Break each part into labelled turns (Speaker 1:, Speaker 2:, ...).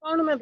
Speaker 1: कौन में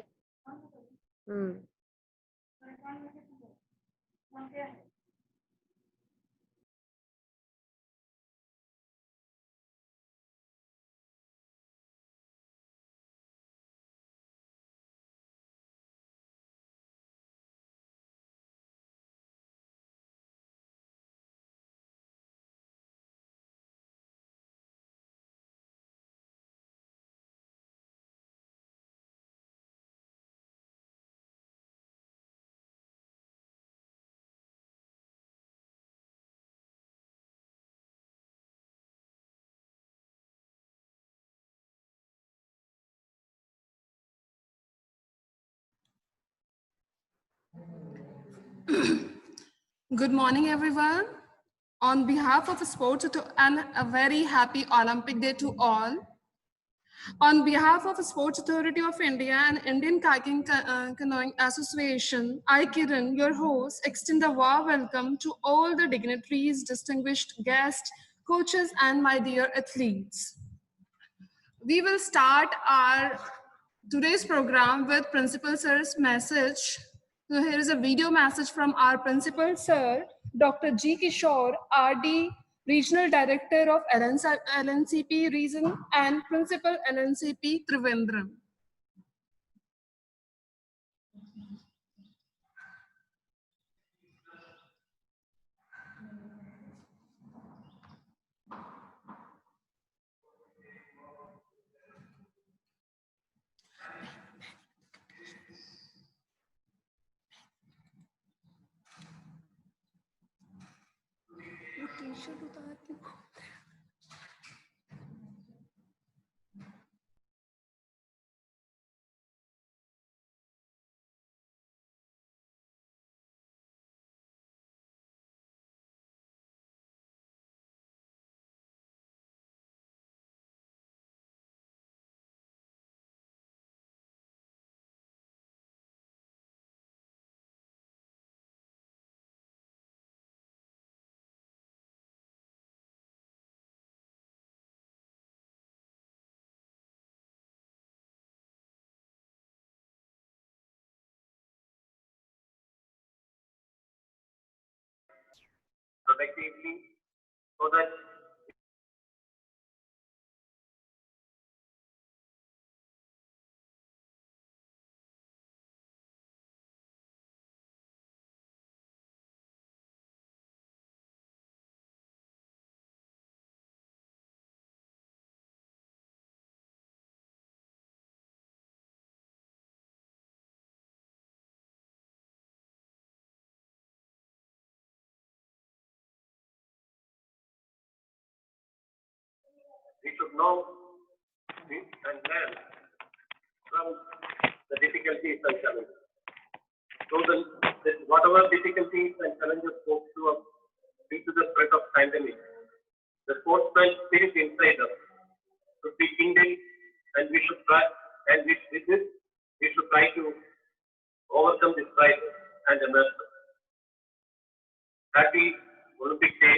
Speaker 2: Good morning, everyone. On behalf of Sports and a very happy Olympic Day to all. On behalf of Sports Authority of India and Indian Kayaking Canoeing Association, I, Kiran, your host, extend a warm welcome to all the dignitaries, distinguished guests, coaches, and my dear athletes. We will start our today's program with Principal Sir's message. So here is a video message from our Principal Sir, Dr. G. Kishore, RD, Regional Director of LNCP Region and Principal LNCP Trivandrum.
Speaker 3: Productively so that we should know this and learn from the difficulties and challenges. So whatever difficulties and challenges spoke to us due to the spread of pandemic, the sportsman spirit inside us should be kindled, and we should try, and with this, we should try to overcome this crisis and emerge. Happy Olympic Day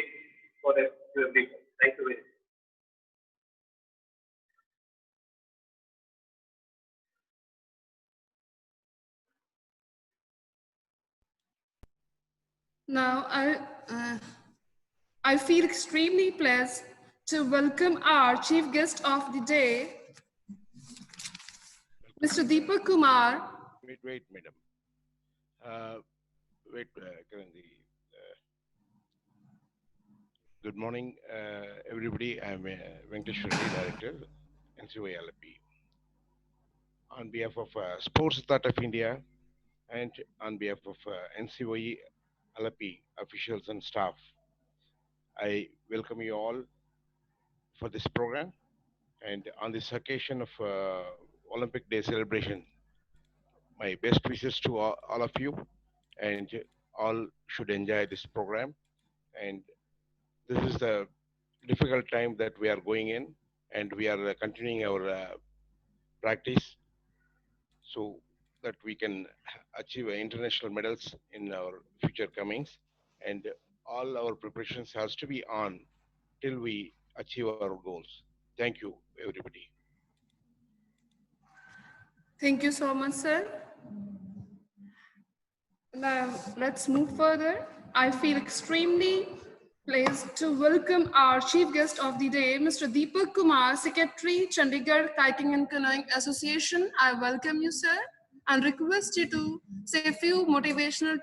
Speaker 3: for everyone. Thank you very much.
Speaker 2: Now, I feel extremely pleased to welcome our chief guest of the day, Mr. Deepak Kumar.
Speaker 4: Wait, madam. Karanji. Good morning, everybody. I'm Venkatesh Reddy, Director, NCOI LP. On behalf of Sports Authority of India and on behalf of NCOE LP officials and staff, I welcome you all for this program. And on this occasion of Olympic Day celebration, my best wishes to all of you, and all should enjoy this program. And this is the difficult time that we are going in, and we are continuing our practice. So that we can achieve international medals in our future comings. And all our preparations has to be on till we achieve our goals. Thank you, everybody.
Speaker 2: Thank you so much, sir. Now, let's move further. I feel extremely pleased to welcome our chief guest of the day, Mr. Deepak Kumar, Secretary, Chandigarh Kayaking and Canoeing Association. I welcome you, sir, and request you to say a few motivational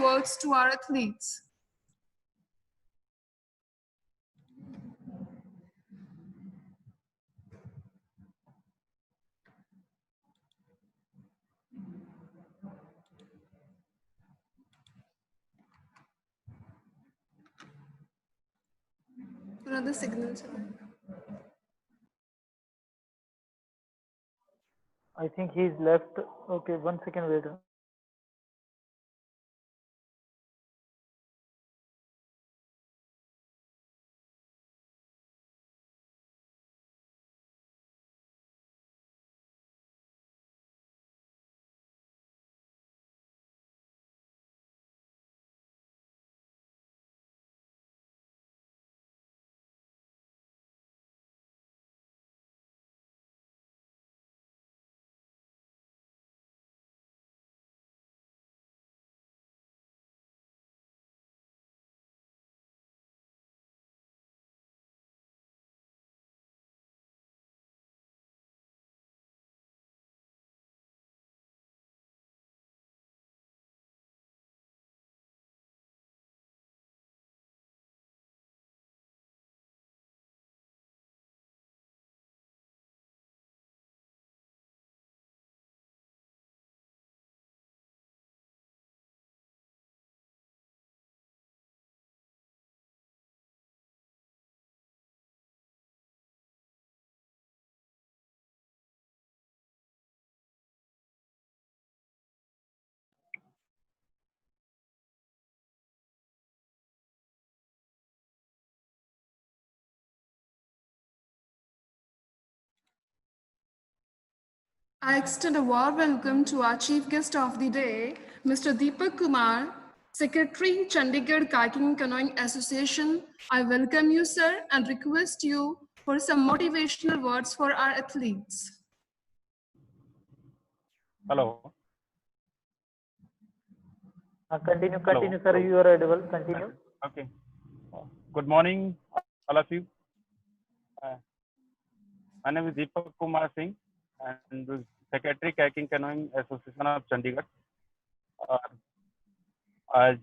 Speaker 2: words to our athletes. Another signal, sir.
Speaker 1: I think he's left. Okay, 1 second, wait.
Speaker 2: I extend a warm welcome to our chief guest of the day, Mr. Deepak Kumar, Secretary, Chandigarh Kayaking and Canoeing Association. I welcome you, sir, and request you for some motivational words for our athletes.
Speaker 5: Hello.
Speaker 1: Continue,
Speaker 5: Hello.
Speaker 1: sir. You are audible. Continue.
Speaker 5: Okay. Good morning, all of you. My name is Deepak Kumar Singh, and Secretary Kayaking Canoeing Association of Chandigarh. आज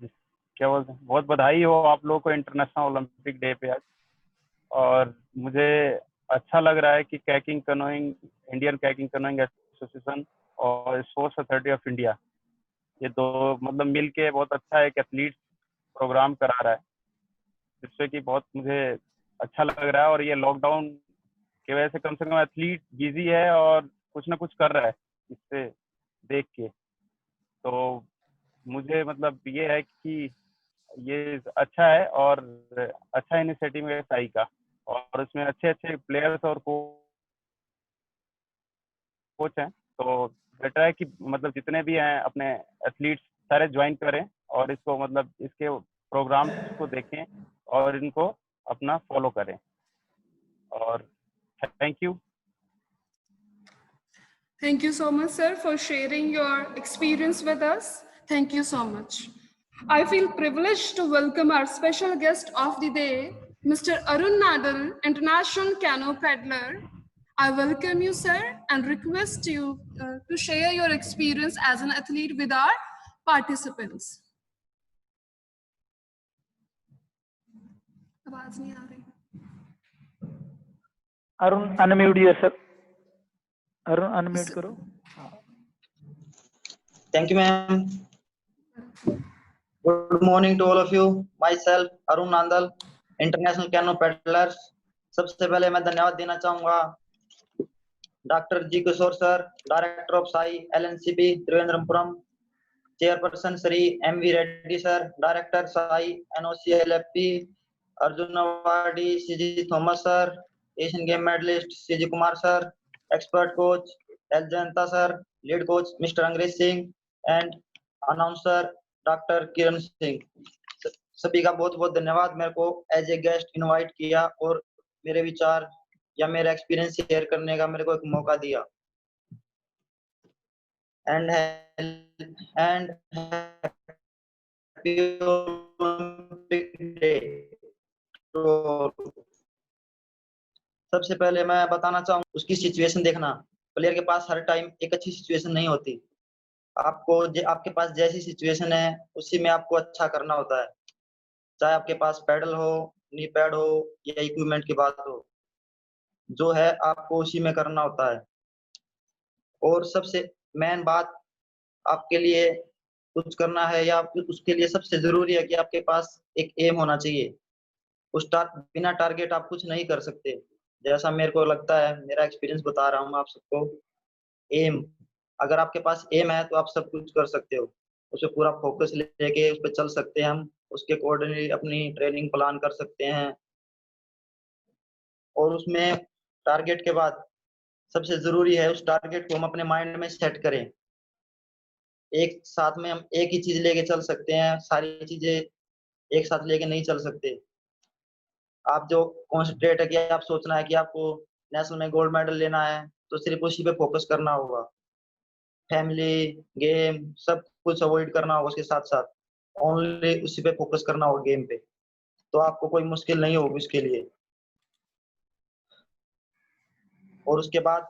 Speaker 5: क्या बोलते हैं, बहुत बधाई हो आप लोगों को इंटरनेशनल ओलंपिक डे पे आज। और मुझे अच्छा लग रहा है कि kayaking canoeing, Indian kayaking canoeing association और स्पोर्ट्स अथॉरिटी ऑफ इंडिया, ये दो मतलब मिल के बहुत अच्छा एक एथलीट प्रोग्राम करा रहा है, जिससे कि बहुत मुझे अच्छा लग रहा है। और ये लॉकडाउन की वजह से कम एथलीट बिजी है और कुछ ना कुछ कर रहा है इससे देख के। तो मुझे मतलब ये है कि ये अच्छा है और अच्छा इनिशिएटिव है साई का, और उसमें अच्छे अच्छे प्लेयर्स और कोच हैं। तो बेटर है कि मतलब जितने भी हैं अपने एथलीट्स सारे ज्वाइन करें और इसको मतलब इसके प्रोग्राम्स को देखें और इनको अपना फॉलो करें। और thank you.
Speaker 2: Thank you so much, sir, for sharing your experience with us. Thank you so much. I feel privileged to welcome our special guest of the day, Mr. Arun Nadal, International Canoe Paddler. I welcome you, sir, and request you to share your experience as an athlete with our participants. आवाज नहीं आ रही।
Speaker 1: Arun, unmute yourself. Arun, unmute करो।
Speaker 6: Thank you, ma'am. Good morning to all of you. Myself, Arun Nandal, International Canoe Paddlers. सबसे पहले मैं धन्यवाद देना चाहूंगा doctor G Kishore sir, director of SAI LNCB Thiruvananthapuram, chairperson Shri MV Reddy sir, director SAI NOC LFP, Arjuna awardee CG Thomas sir, Asian game medalist CG Kumar sir, expert coach L Jayanta sir, lead coach mister Angrez Singh and announcer doctor Kiran Singh. सभी का बहुत बहुत धन्यवाद मेरे को as a guest invite किया और मेरे विचार या मेरा एक्सपीरियंस शेयर करने का मेरे को एक मौका दिया। And happy Olympic day. तो सबसे पहले मैं बताना चाहूँ उसकी सिचुएशन देखना। प्लेयर के पास हर टाइम एक अच्छी सिचुएशन नहीं होती। आपके पास जैसी सिचुएशन है उसी में आपको अच्छा करना होता है। चाहे आपके पास पैडल हो, नी पैड हो या इक्विपमेंट की बात हो, जो है आपको उसी में करना होता है। और सबसे मेन बात आपके लिए कुछ करना है या उसके लिए सबसे जरूरी है कि आपके पास एक एम होना चाहिए। बिना टारगेट आप कुछ नहीं कर सकते। जैसा मेरे को लगता है, मेरा एक्सपीरियंस बता रहा हूँ आप सबको। एम, अगर आपके पास एम है तो आप सब कुछ कर सकते हो। उस पर पूरा फोकस लेके उस पर चल सकते हैं हम। उसके अकॉर्डिंगली अपनी ट्रेनिंग प्लान कर सकते हैं। और उसमें टारगेट के बाद सबसे जरूरी है उस टारगेट को हम अपने माइंड में सेट करें। एक साथ में हम एक ही चीज लेके चल सकते हैं, सारी चीजें एक साथ लेके नहीं चल सकते। आप जो कॉन्सेंट्रेट है कि आप सोचना है कि आपको नेशनल में गोल्ड मेडल लेना है, तो सिर्फ उसी पे फोकस करना होगा। फैमिली, गेम सब कुछ अवॉइड करना होगा। उसके साथ साथ ओनली उसी पे फोकस करना होगा, गेम पे। तो आपको कोई मुश्किल नहीं होगी उसके लिए। और उसके बाद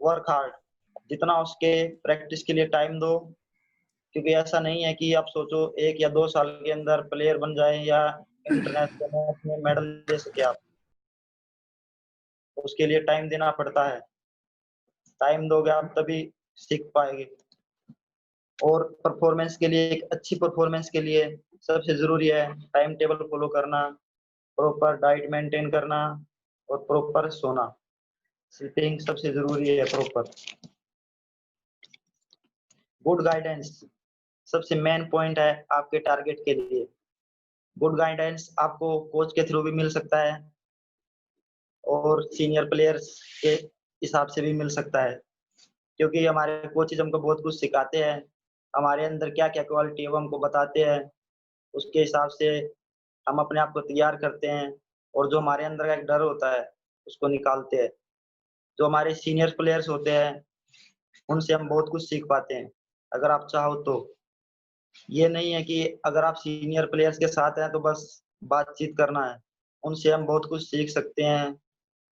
Speaker 6: वर्क हार्ड, जितना उसके प्रैक्टिस के लिए टाइम दो। क्योंकि ऐसा नहीं है कि आप सोचो 1 या 2 साल के अंदर प्लेयर बन जाए या इंटरनेशनल मैच में मेडल ले सके आप। उसके लिए टाइम देना पड़ता है। टाइम दोगे आप तभी सीख पाएंगे। और परफॉर्मेंस के लिए, एक अच्छी परफॉर्मेंस के लिए सबसे जरूरी है टाइम टेबल फॉलो करना, प्रॉपर डाइट मेंटेन करना और प्रॉपर सोना। स्लीपिंग सबसे जरूरी है, प्रॉपर। गुड गाइडेंस सबसे मेन पॉइंट है आपके टारगेट के लिए। गुड गाइडेंस आपको कोच के थ्रू भी मिल सकता है और सीनियर प्लेयर्स के हिसाब से भी मिल सकता है। क्योंकि हमारे कोचेज हमको बहुत कुछ सिखाते हैं, हमारे अंदर क्या क्या क्वालिटी है वो हमको बताते हैं। उसके हिसाब से हम अपने आप को तैयार करते हैं और जो हमारे अंदर का एक डर होता है उसको निकालते हैं। जो हमारे सीनियर प्लेयर्स होते हैं उनसे हम बहुत कुछ सीख पाते हैं, अगर आप चाहो तो। ये नहीं है कि अगर आप सीनियर प्लेयर्स के साथ हैं तो बस बातचीत करना है। उनसे हम बहुत कुछ सीख सकते हैं।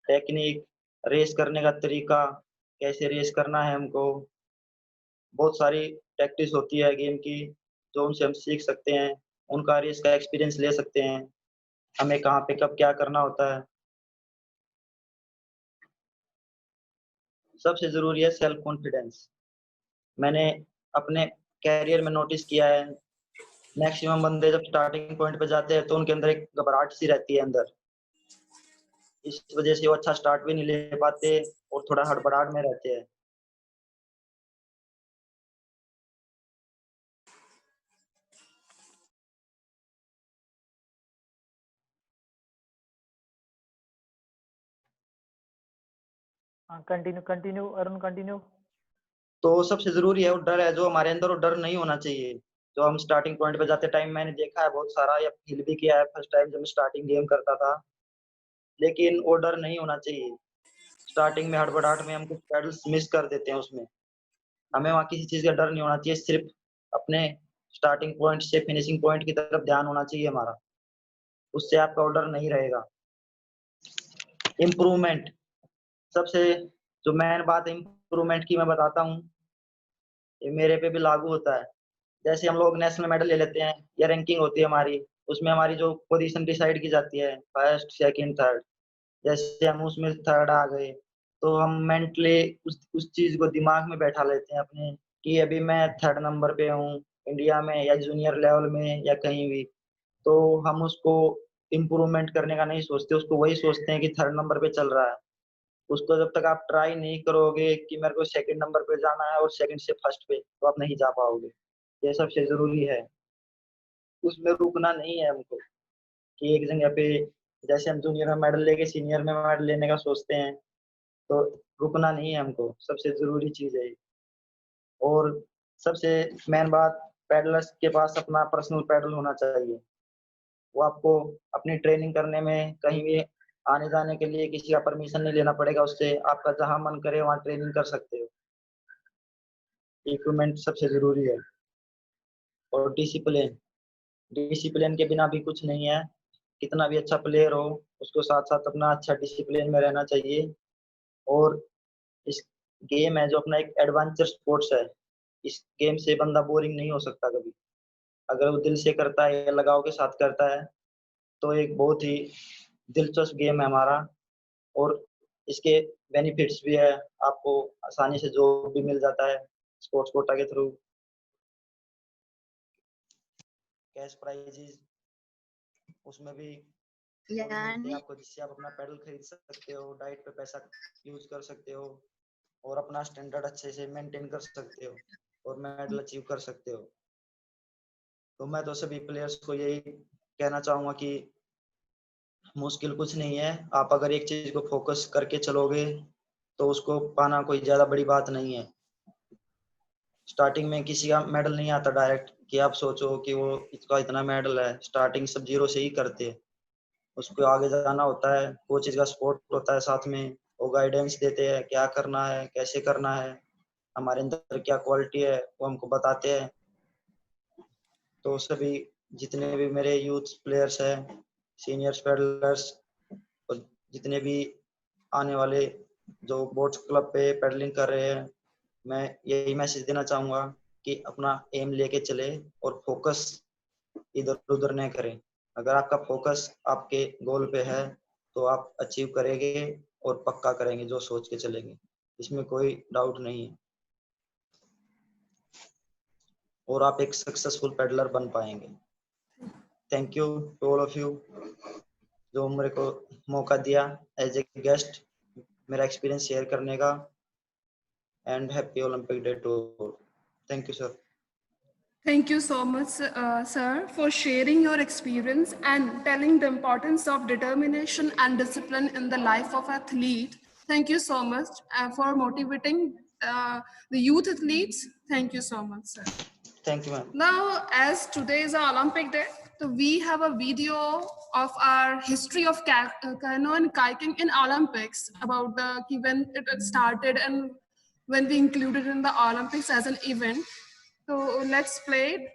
Speaker 6: टेक्निक, रेस करने का तरीका, कैसे रेस करना है हमको। बहुत सारी प्रैक्टिस होती है गेम की जो उनसे हम सीख सकते हैं। उनका रेस का एक्सपीरियंस ले सकते हैं, हमें कहाँ पे कब क्या करना होता है। सबसे जरूरी है सेल्फ कॉन्फिडेंस। मैंने अपने कैरियर में नोटिस किया है, मैक्सिमम बंदे जब स्टार्टिंग पॉइंट पे जाते हैं तो उनके अंदर एक घबराहट सी रहती है अंदर। इस वजह से वो अच्छा स्टार्ट भी नहीं ले पाते और थोड़ा हड़बड़ाहट में रहते हैं।
Speaker 1: हाँ, कंटिन्यू कंटिन्यू अरुण, कंटिन्यू।
Speaker 6: तो सबसे जरूरी है वो डर है जो हमारे अंदर, वो डर नहीं होना चाहिए। जो हम स्टार्टिंग पॉइंट पे जाते टाइम, मैंने देखा है बहुत सारा, या फील भी किया है फर्स्ट टाइम जब मैं स्टार्टिंग गेम करता था। लेकिन वो डर नहीं होना चाहिए। स्टार्टिंग में हड़बड़ाहट में हम कुछ पैडल्स मिस कर देते हैं उसमें। हमें वहाँ किसी चीज का डर नहीं होना चाहिए, सिर्फ अपने स्टार्टिंग पॉइंट से फिनिशिंग पॉइंट की तरफ ध्यान होना चाहिए हमारा। उससे आपका डर नहीं रहेगा। इम्प्रूवमेंट, सबसे जो मेन बात है इम्प्रूवमेंट की मैं बताता हूँ, ये मेरे पे भी लागू होता है। जैसे हम लोग नेशनल मेडल ले लेते हैं या रैंकिंग होती है हमारी, उसमें हमारी जो पोजीशन डिसाइड की जाती है, फर्स्ट सेकंड थर्ड, जैसे हम उसमें थर्ड आ गए तो हम मेंटली उस चीज को दिमाग में बैठा लेते हैं अपने, कि अभी मैं थर्ड नंबर पे हूँ इंडिया में या जूनियर लेवल में या कहीं भी। तो हम उसको इम्प्रूवमेंट करने का नहीं सोचते, उसको वही सोचते हैं कि थर्ड नंबर पे चल रहा है। उसको जब तक आप ट्राई नहीं करोगे कि मेरे को सेकंड नंबर पे जाना है और सेकंड से फर्स्ट पे, तो आप नहीं जा पाओगे। ये सबसे जरूरी है। उसमें रुकना नहीं है हमको कि एक जगह पे, जैसे हम जूनियर में मेडल लेके सीनियर में मेडल लेने का सोचते हैं, तो रुकना नहीं है हमको। सबसे जरूरी चीज है ये। और सबसे मेन बात, पैडलर्स के पास अपना पर्सनल पैडल होना चाहिए। वो आपको अपनी ट्रेनिंग करने में कहीं भी आने जाने के लिए किसी का परमिशन नहीं लेना पड़ेगा उससे, आपका जहां मन करे वहां ट्रेनिंग कर सकते हो। इक्विपमेंट सबसे जरूरी है। और डिसिप्लिन, डिसिप्लिन के बिना भी कुछ नहीं है। कितना भी अच्छा प्लेयर हो, उसको साथ साथ अपना अच्छा डिसिप्लिन में रहना चाहिए। और इस गेम है जो अपना एक एडवेंचर स्पोर्ट्स है, इस गेम से बंदा बोरिंग नहीं हो सकता कभी। अगर वो दिल से करता है या लगाव के साथ करता है तो एक बहुत ही दिलचस्प गेम है हमारा। और इसके बेनिफिट्स भी है, आपको आसानी से जॉब भी मिल जाता है स्पोर्ट्स कोटा के थ्रू, कैश प्राइजेस उसमें भी वो भी मिलते हैं आपको, जिससे आप अपना पैडल खरीद सकते हो, डाइट पे पैसा यूज कर सकते हो और अपना स्टैंडर्ड अच्छे से मेंटेन कर सकते हो और मेडल अचीव कर सकते हो। तो मैं तो सभी प्लेयर्स को यही कहना चाहूंगा कि मुश्किल कुछ नहीं है। आप अगर एक चीज को फोकस करके चलोगे तो उसको पाना कोई ज्यादा बड़ी बात नहीं है। स्टार्टिंग में किसी का मेडल नहीं आता डायरेक्ट कि आप सोचो कि वो इसका इतना मेडल है, स्टार्टिंग सब जीरो से ही करते हैं। उसको आगे जाना होता है, कोचेज का सपोर्ट होता है साथ में, वो गाइडेंस देते हैं क्या करना है कैसे करना है, हमारे अंदर क्या क्वालिटी है वो हमको बताते हैं। तो सभी जितने भी मेरे यूथ प्लेयर्स हैं, सीनियर्स पैडलर्स और जितने भी आने वाले जो बोट्स क्लब पे पैडलिंग कर रहे हैं, मैं यही मैसेज देना चाहूंगा कि अपना एम लेके चले और फोकस इधर उधर नहीं करें। अगर आपका फोकस आपके गोल पे है तो आप अचीव करेंगे और पक्का करेंगे जो सोच के चलेंगे, इसमें कोई डाउट नहीं है। और आप एक सक्सेसफुल पेडलर बन पाएंगे। Thank you to all of you जो मेरे को मौका दिया एज ए गेस्ट मेरा एक्सपीरियंस शेयर करने का। And happy Olympic day too. Thank you sir.
Speaker 2: Thank you so much, sir, for sharing your experience and telling the importance of determination and discipline in the life of athlete. Thank you so much for motivating the youth athletes. Thank you so much, sir.
Speaker 6: Thank you ma'am.
Speaker 2: Now, as today is the Olympic Day, so we have a video of our history of canoe and kayaking in Olympics about when it started and when we included in the Olympics as an event. So let's play it.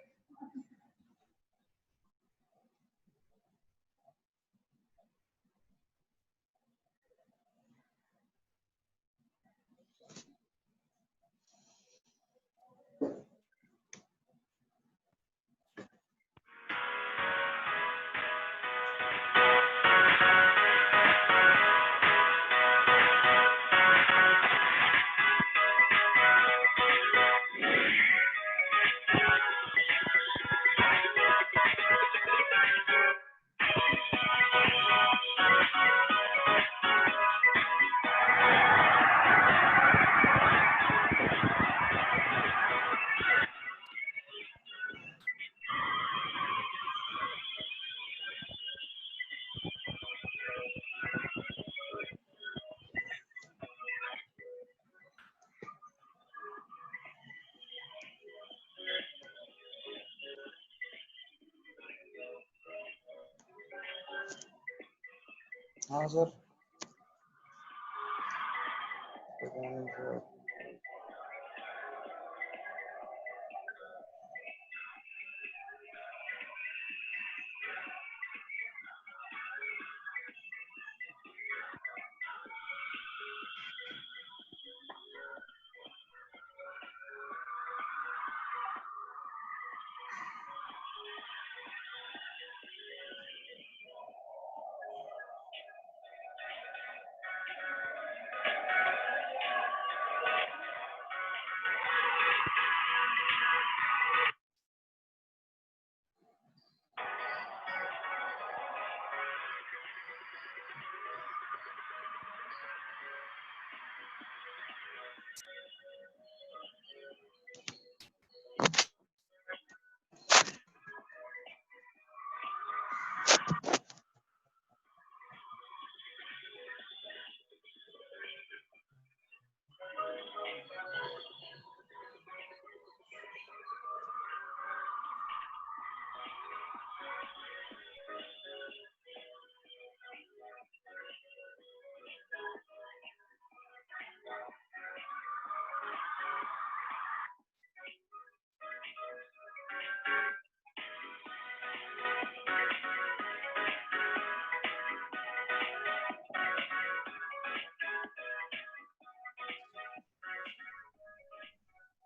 Speaker 6: हाँ sir.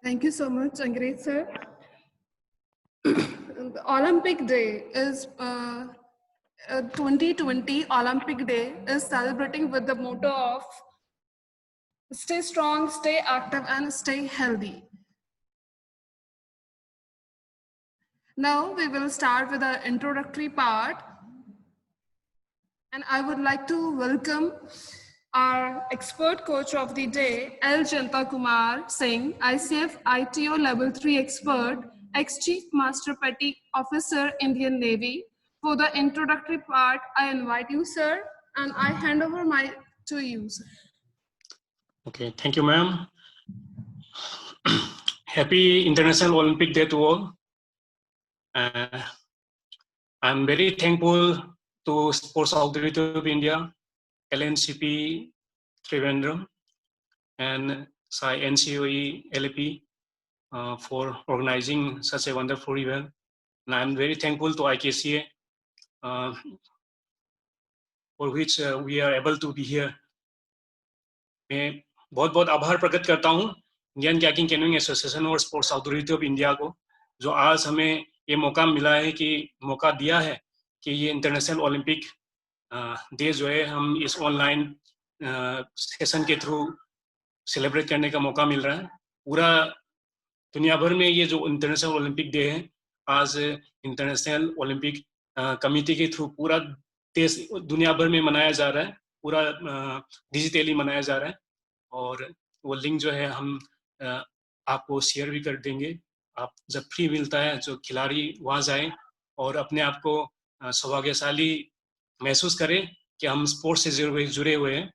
Speaker 2: Thank you so much, Angret sir. The Olympic Day is 2020 Olympic Day is celebrating with the motto of stay strong, stay active, and stay healthy. Now we will start with our introductory part. And I would like to welcome our expert coach of the day, L. Janta Kumar Singh, ICF ITO Level 3 expert, ex-Chief Master Petty Officer, Indian Navy. For the introductory part, I invite you, sir, and I hand over to you, sir.
Speaker 7: Okay, thank you, ma'am. Happy International Olympic Day to all. I'm very thankful to Sports Authority of India, LNCP Trivandrum, and NCOE LAP for organizing such a wonderful event. And I'm very thankful to IKCA for which we are able to be here. मैं बहुत बहुत आभार प्रकट करता हूँ Indian कैकिंग canoeing association और sports authority of India को, जो आज हमें ये मौका मिला है कि मौका दिया है कि ये इंटरनेशनल ओलंपिक डे जो है हम इस ऑनलाइन सेशन के थ्रू सेलिब्रेट करने का मौका मिल रहा है। पूरा दुनिया भर में ये जो इंटरनेशनल ओलंपिक डे है आज इंटरनेशनल ओलंपिक कमेटी के थ्रू पूरा देश दुनिया भर में मनाया जा रहा है, पूरा डिजिटली मनाया जा रहा है। और वो लिंक जो है हम आपको शेयर भी कर देंगे। आप जब फ्री मिलता है जो खिलाड़ी वहाँ जाए और अपने आप को सौभाग्यशाली महसूस करें कि हम स्पोर्ट्स से जुड़े हुए हैं।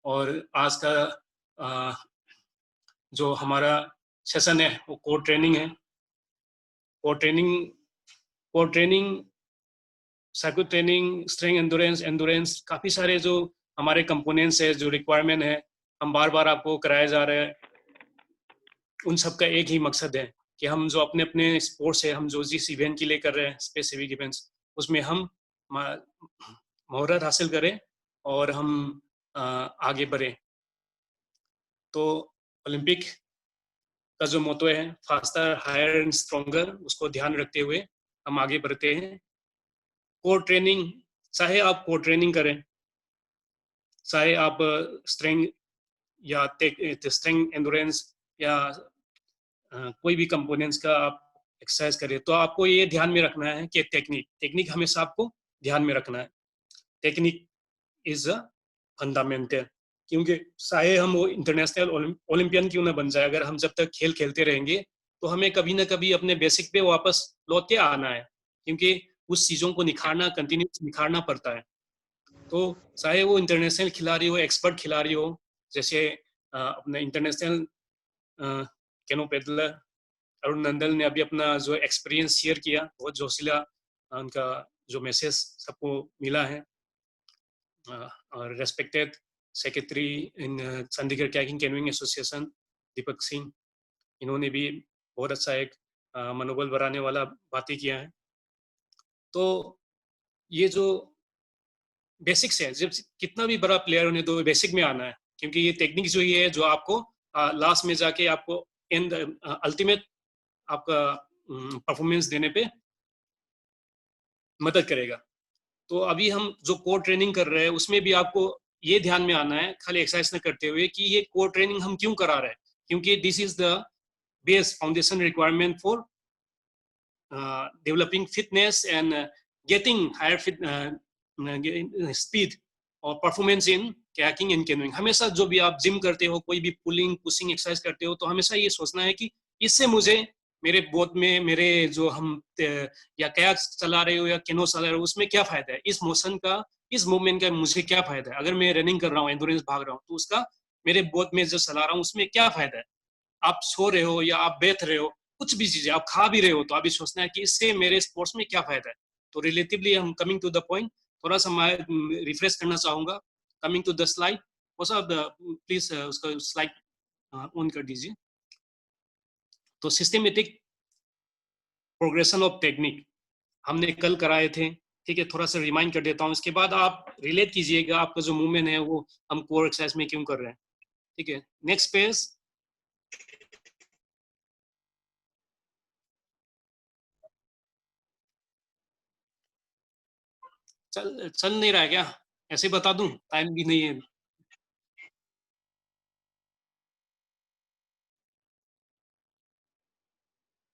Speaker 7: और आज का जो हमारा सेशन है वो कोर ट्रेनिंग है। Core training cycle training, strength endurance काफ़ी सारे जो हमारे कंपोनेंट्स है, जो रिक्वायरमेंट है, हम बार बार आपको कराया जा रहा है। उन सब का एक ही मकसद है कि हम जो अपने अपने स्पोर्ट्स है, हम जो जिस इवेंट के लिए कर रहे हैं स्पेसिफिक इवेंट्स, उसमें हम महारत हासिल करें और हम आगे बढ़ें। तो ओलंपिक का जो मोटो है फास्टर, हायर एंड स्ट्रॉन्गर, उसको ध्यान रखते हुए हम आगे बढ़ते हैं। कोर ट्रेनिंग, चाहे आप कोर ट्रेनिंग करें, चाहे आप स्ट्रेंथ या स्ट्रेंथ एंडोरेंस या कोई भी कंपोनेंट्स का आप एक्सरसाइज करें, तो आपको ये ध्यान में रखना है कि टेक्निक हमेशा आपको ध्यान में रखना है। टेक्निक इज अ फंडामेंटल, क्योंकि चाहे हम वो इंटरनेशनल ओलंपियन क्यों ना बन जाए, अगर हम जब तक खेल खेलते रहेंगे तो हमें कभी ना कभी अपने बेसिक पे वापस लौट के आना है, क्योंकि उस चीज़ों को निखारना, कंटिन्यूस निखारना पड़ता है। तो चाहे वो इंटरनेशनल खिलाड़ी हो, एक्सपर्ट खिलाड़ी हो, जैसे अपना international canoe peddler Arun Nandal ने अभी अपना जो एक्सपीरियंस शेयर किया, बहुत जोशीला उनका जो मैसेज सबको मिला है। और respected secretary in Chandigarh kayaking canoeing association Deepak Singh, इन्होंने भी बहुत अच्छा एक मनोबल बढ़ाने वाला बातें किया है। तो ये जो बेसिक्स है, जब कितना भी बड़ा प्लेयर होने तो बेसिक में आना है, क्योंकि ये टेक्निक जो ये है जो आपको लास्ट में जाके आपको एंड अल्टीमेट आपका परफॉर्मेंस देने पे मदद करेगा। तो अभी हम जो कोर ट्रेनिंग कर रहे हैं उसमें भी आपको ये ध्यान में आना है, खाली एक्सरसाइज न करते हुए, कि ये कोर ट्रेनिंग हम क्यों करा रहे हैं, क्योंकि this is the base foundation requirement for developing fitness and getting higher speed और performance in kayaking and canoeing. हमेशा जो भी आप जिम करते हो, कोई भी पुलिंग पुशिंग एक्सरसाइज करते हो, तो हमेशा ये सोचना है कि इससे मुझे मेरे बोट में, मेरे जो हम या कयाक चला रहे हो या कैनो चला रहे हो, उसमें क्या फायदा है, इस मोशन का, इस मूवमेंट का मुझे क्या फायदा है। अगर मैं रनिंग कर रहा हूँ, एंडोरेंस भाग रहा हूँ, तो उसका मेरे बोट में जो चला रहा हूँ उसमें क्या फायदा है। आप सो रहे हो या आप बैठ रहे हो, कुछ भी चीजें आप खा भी रहे हो तो आप ये सोचना है कि इससे मेरे स्पोर्ट्स में क्या फायदा है। तो रिलेटिवली हम कमिंग टू द पॉइंट, थोड़ा सा मैं रिफ्रेश करना चाहूंगा। कमिंग टू द स्लाइड, वो सब प्लीज उसका स्लाइड ऑन कर दीजिए। तो सिस्टमेटिक प्रोग्रेशन ऑफ टेक्निक हमने कल कराए थे, ठीक है, थोड़ा सा रिमाइंड कर देता हूँ। इसके बाद आप रिलेट कीजिएगा आपका जो मूवमेंट है वो हम कोर एक्सरसाइज में क्यों कर रहे हैं, ठीक है। Next page. चल नहीं रहा है क्या? ऐसे बता दूं, टाइम भी नहीं है।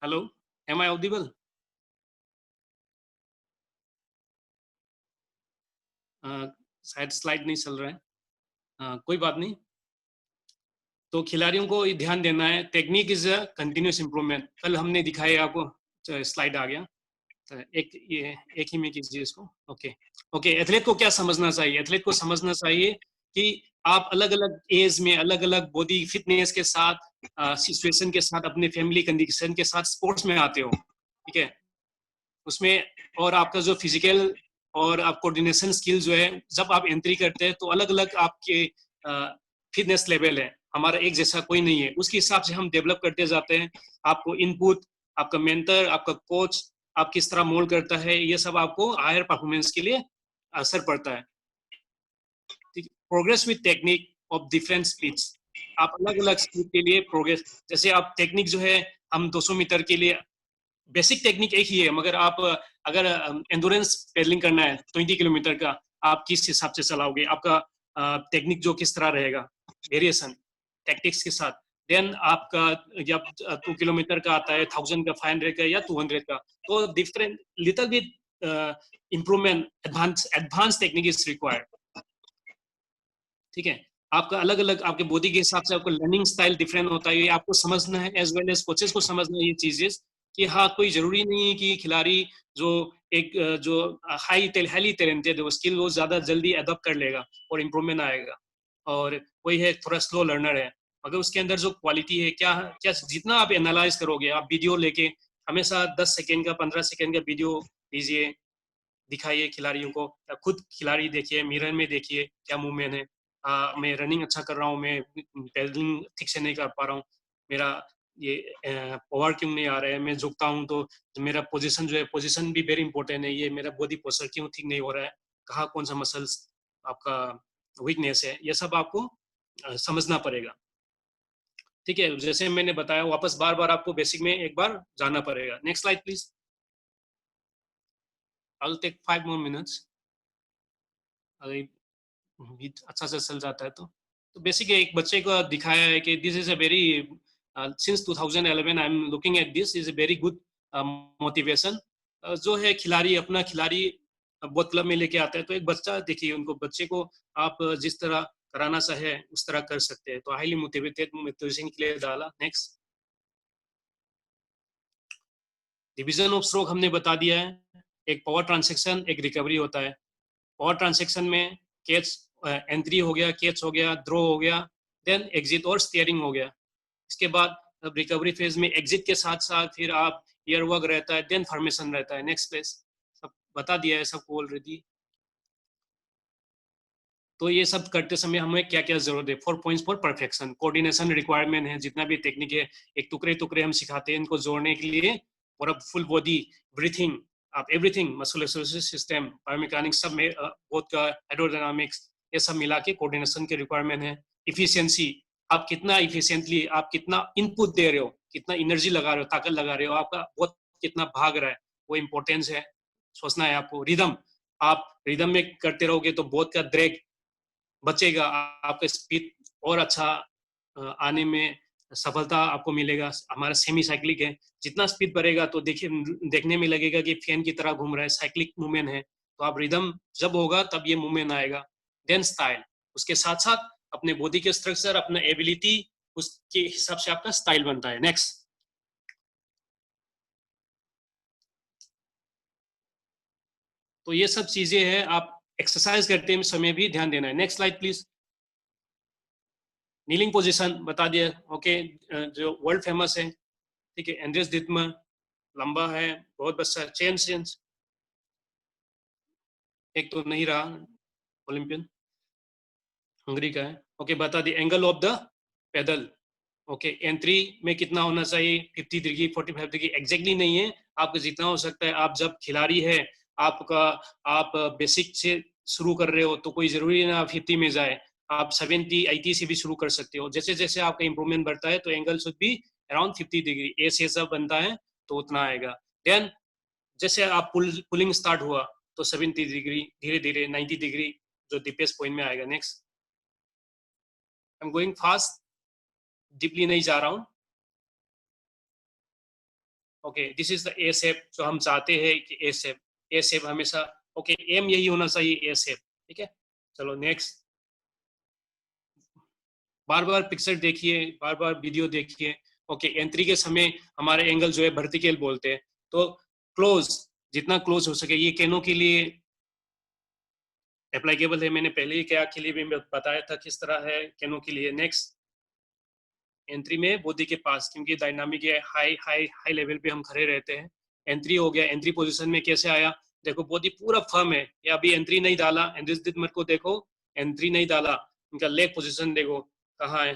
Speaker 7: Hello, am I audible? शायद स्लाइड नहीं चल रहा है, कोई बात नहीं। तो खिलाड़ियों को ध्यान देना है, technique is a continuous improvement. कल हमने दिखाया आपको, स्लाइड आ गया, तो एक ही में कीजिए इसको। ओके, एथलीट को क्या समझना चाहिए? एथलीट को समझना चाहिए कि आप अलग अलग एज में अलग अलग बॉडी फिटनेस के साथ, सिचुएशन के साथ, अपने फैमिली कंडीशन के साथ स्पोर्ट्स में आते हो, ठीक है। उसमें और आपका जो फिजिकल और आप कोऑर्डिनेशन स्किल जो है, जब आप एंट्री करते हैं तो अलग अलग आपके फिटनेस लेवल है, हमारा एक जैसा कोई नहीं है, उसके हिसाब से हम डेवलप करते जाते हैं। आपको इनपुट, आपका मेंटर, आपका कोच आप किस तरह मोल्ड करता है, ये सब आपको हायर परफॉर्मेंस के लिए असर पड़ता है। Progress with technique of different speeds, आप अलग अलग स्पीड के लिए प्रोग्रेस, जैसे आप टेक्निक जो है, हम 200 मीटर के लिए बेसिक टेक्निक एक ही है, मगर आप अगर एंडोरेंस पेडलिंग करना है 20 किलोमीटर का, आप किस हिसाब से चलाओगे, आपका टेक्निक जो किस तरह रहेगा, वेरिएशन टैक्टिक्स के साथ। देन आपका जब 2 किलोमीटर का आता है, 1000 का, 500 का या 200 का, तो different little bit improvement, advance technique is required, ठीक है। आपका अलग अलग आपके बॉडी के हिसाब से आपका लर्निंग स्टाइल डिफरेंट होता है, ये आपको समझना है, एज वेल एज कोचेस को समझना है ये चीजें, कि हाँ, कोई जरूरी नहीं है कि खिलाड़ी जो एक जो हाईली टैलेंटेड है, वो स्किल वो ज्यादा जल्दी अडॉप्ट कर लेगा और इम्प्रूवमेंट आएगा, और कोई है थोड़ा स्लो लर्नर है, अगर उसके अंदर जो क्वालिटी है, क्या क्या जितना आप एनालाइज करोगे, आप वीडियो लेके हमेशा 10 सेकेंड का, 15 सेकेंड का वीडियो लीजिए, दिखाइए खिलाड़ियों को, या खुद खिलाड़ी देखिए, मिरर में देखिए क्या मूवमेंट है, मैं रनिंग अच्छा कर रहा हूँ, मैं पेडलिंग ठीक से नहीं कर पा रहा हूँ, मेरा ये पावर क्यों नहीं आ रहा है, मैं झुकता हूँ तो मेरा पोजीशन जो है, पोजीशन भी वेरी इंपॉर्टेंट है, ये मेरा बॉडी पोस्चर क्यों ठीक नहीं हो रहा है, कहाँ कौन सा मसल्स आपका वीकनेस है, ये सब आपको समझना पड़ेगा, ठीक है। जैसे मैंने बताया, वापस बार बार आपको बेसिक में एक बार जाना पड़ेगा। Next slide please. I will take 5 more minutes, अगर अच्छा से चल जाता है तो बेसिक एक बच्चे को दिखाया है कि this is a very since 2011 I am looking at this, is a very good motivation. जो है खिलाड़ी अपना खिलाड़ी बहुत क्लब में लेके आता है, तो एक बच्चा देखिए, उनको बच्चे को आप जिस तरह कराना चाहे उस तरह कर सकते हैं, तो हाईली मोटिवेटेड मोटिवेशन के लिए डाला। नेक्स्ट, डिवीजन ऑफ स्ट्रोक हमने बता दिया है, एक पावर ट्रांसेक्शन, एक रिकवरी होता है। पावर ट्रांसेक्शन में कैच एंट्री हो गया, कैच हो गया, थ्रो हो गया, देन एग्जिट और स्टीयरिंग हो गया। इसके बाद अब रिकवरी फेज में एग्जिट के साथ साथ फिर आप एयर वर्क रहता है, देन फॉर्मेशन रहता है। नेक्स्ट प्लीज, सब बता दिया है सबको ऑलरेडी। तो ये सब करते समय हमें क्या क्या जरूरत है? 4 points for perfection, coordination requirement है, जितना भी टेक्निक है, एक टुकड़े टुकड़े हम सिखाते हैं इनको जोड़ने के लिए, और अब फुल बॉडी ब्रीथिंग, आप एवरीथिंग, मसल सिस्टम, बायोमेकेनिक्स, सब में बोथ का एरोडायनामिक्स, ये सब मिला के कोऑर्डिनेशन के रिक्वायरमेंट है। इफिशियंसी, आप कितना इफिशिएंटली, आप कितना इनपुट दे रहे हो, कितना एनर्जी लगा रहे हो, ताकत लगा रहे हो, आपका बहुत कितना भाग रहा है, वो इंपॉर्टेंस है, सोचना है आपको। रिदम, आप रिदम में करते रहोगे तो बहुत का ड्रैग बचेगा, आपका स्पीड और अच्छा आने में सफलता आपको मिलेगा। हमारा सेमी साइक्लिक है, जितना स्पीड बढ़ेगा तो देखने में लगेगा कि फैन की तरह घूम रहा है, साइक्लिक मूवमेंट है, तो आप रिदम जब होगा तब ये मूवमेंट आएगा। देन स्टाइल, उसके साथ साथ अपने बॉडी के स्ट्रक्चर, अपना एबिलिटी, उसके हिसाब से आपका स्टाइल बनता है। नेक्स्ट, तो ये सब चीजें हैं, आप एक्सरसाइज करते समय भी ध्यान देना है। Next slide please. Kneeling position बता दिया, ओके, जो वर्ल्ड फेमस है, ठीक है। एंड्रेस डिटमर लंबा है, बहुत बच्चा। चेन सेंस एक तो नहीं रहा, ओलंपियन हंगरी का है। ओके, बता दी angle of the pedal. Okay, entry में कितना होना चाहिए? 50 डिग्री, 45 डिग्री एग्जैक्टली नहीं है, आपका जितना हो सकता है। आप जब खिलाड़ी है, आप बेसिक से शुरू कर रहे हो तो कोई जरूरी ना 50 में जाए, आप 70 80 से भी शुरू कर सकते हो। जैसे जैसे आपका इंप्रूवमेंट बढ़ता है तो angle should be around 50 degree. ए से सब बनता है तो उतना आएगा। देन जैसे आप पुलिंग स्टार्ट हुआ तो 70 डिग्री, धीरे धीरे 90 डिग्री जो डीपेस्ट पॉइंट में आएगा। Next, I am going fast, deeply नहीं जा रहा हूं। Okay, this is the A shape जो हम चाहते हैं कि ए शेप हमेशा। ओके, एम यही होना चाहिए, ए शेप। ठीक है, चलो नेक्स्ट। बार बार पिक्चर देखिए, बार बार वीडियो देखिए। ओके, एंट्री के समय हमारे एंगल जो है वर्टिकल बोलते हैं, तो क्लोज, जितना क्लोज हो सके। ये कैनो के लिए एप्लीकेबल है, मैंने पहले ही क्या के लिए भी बताया था किस तरह है कैनो के लिए। नेक्स्ट, एंट्री में बॉडी के पास, क्योंकि डायनामिक है, हाई हाई हाई लेवल पे हम खड़े रहते हैं। एंट्री हो गया, एंट्री पोजीशन में कैसे आया? देखो बॉडी पूरा फर्म है, या अभी एंट्री नहीं डाला। एंड्रेस डिटमर को देखो, एंट्री नहीं डाला, इनका लेग पोजीशन देखो कहाँ है,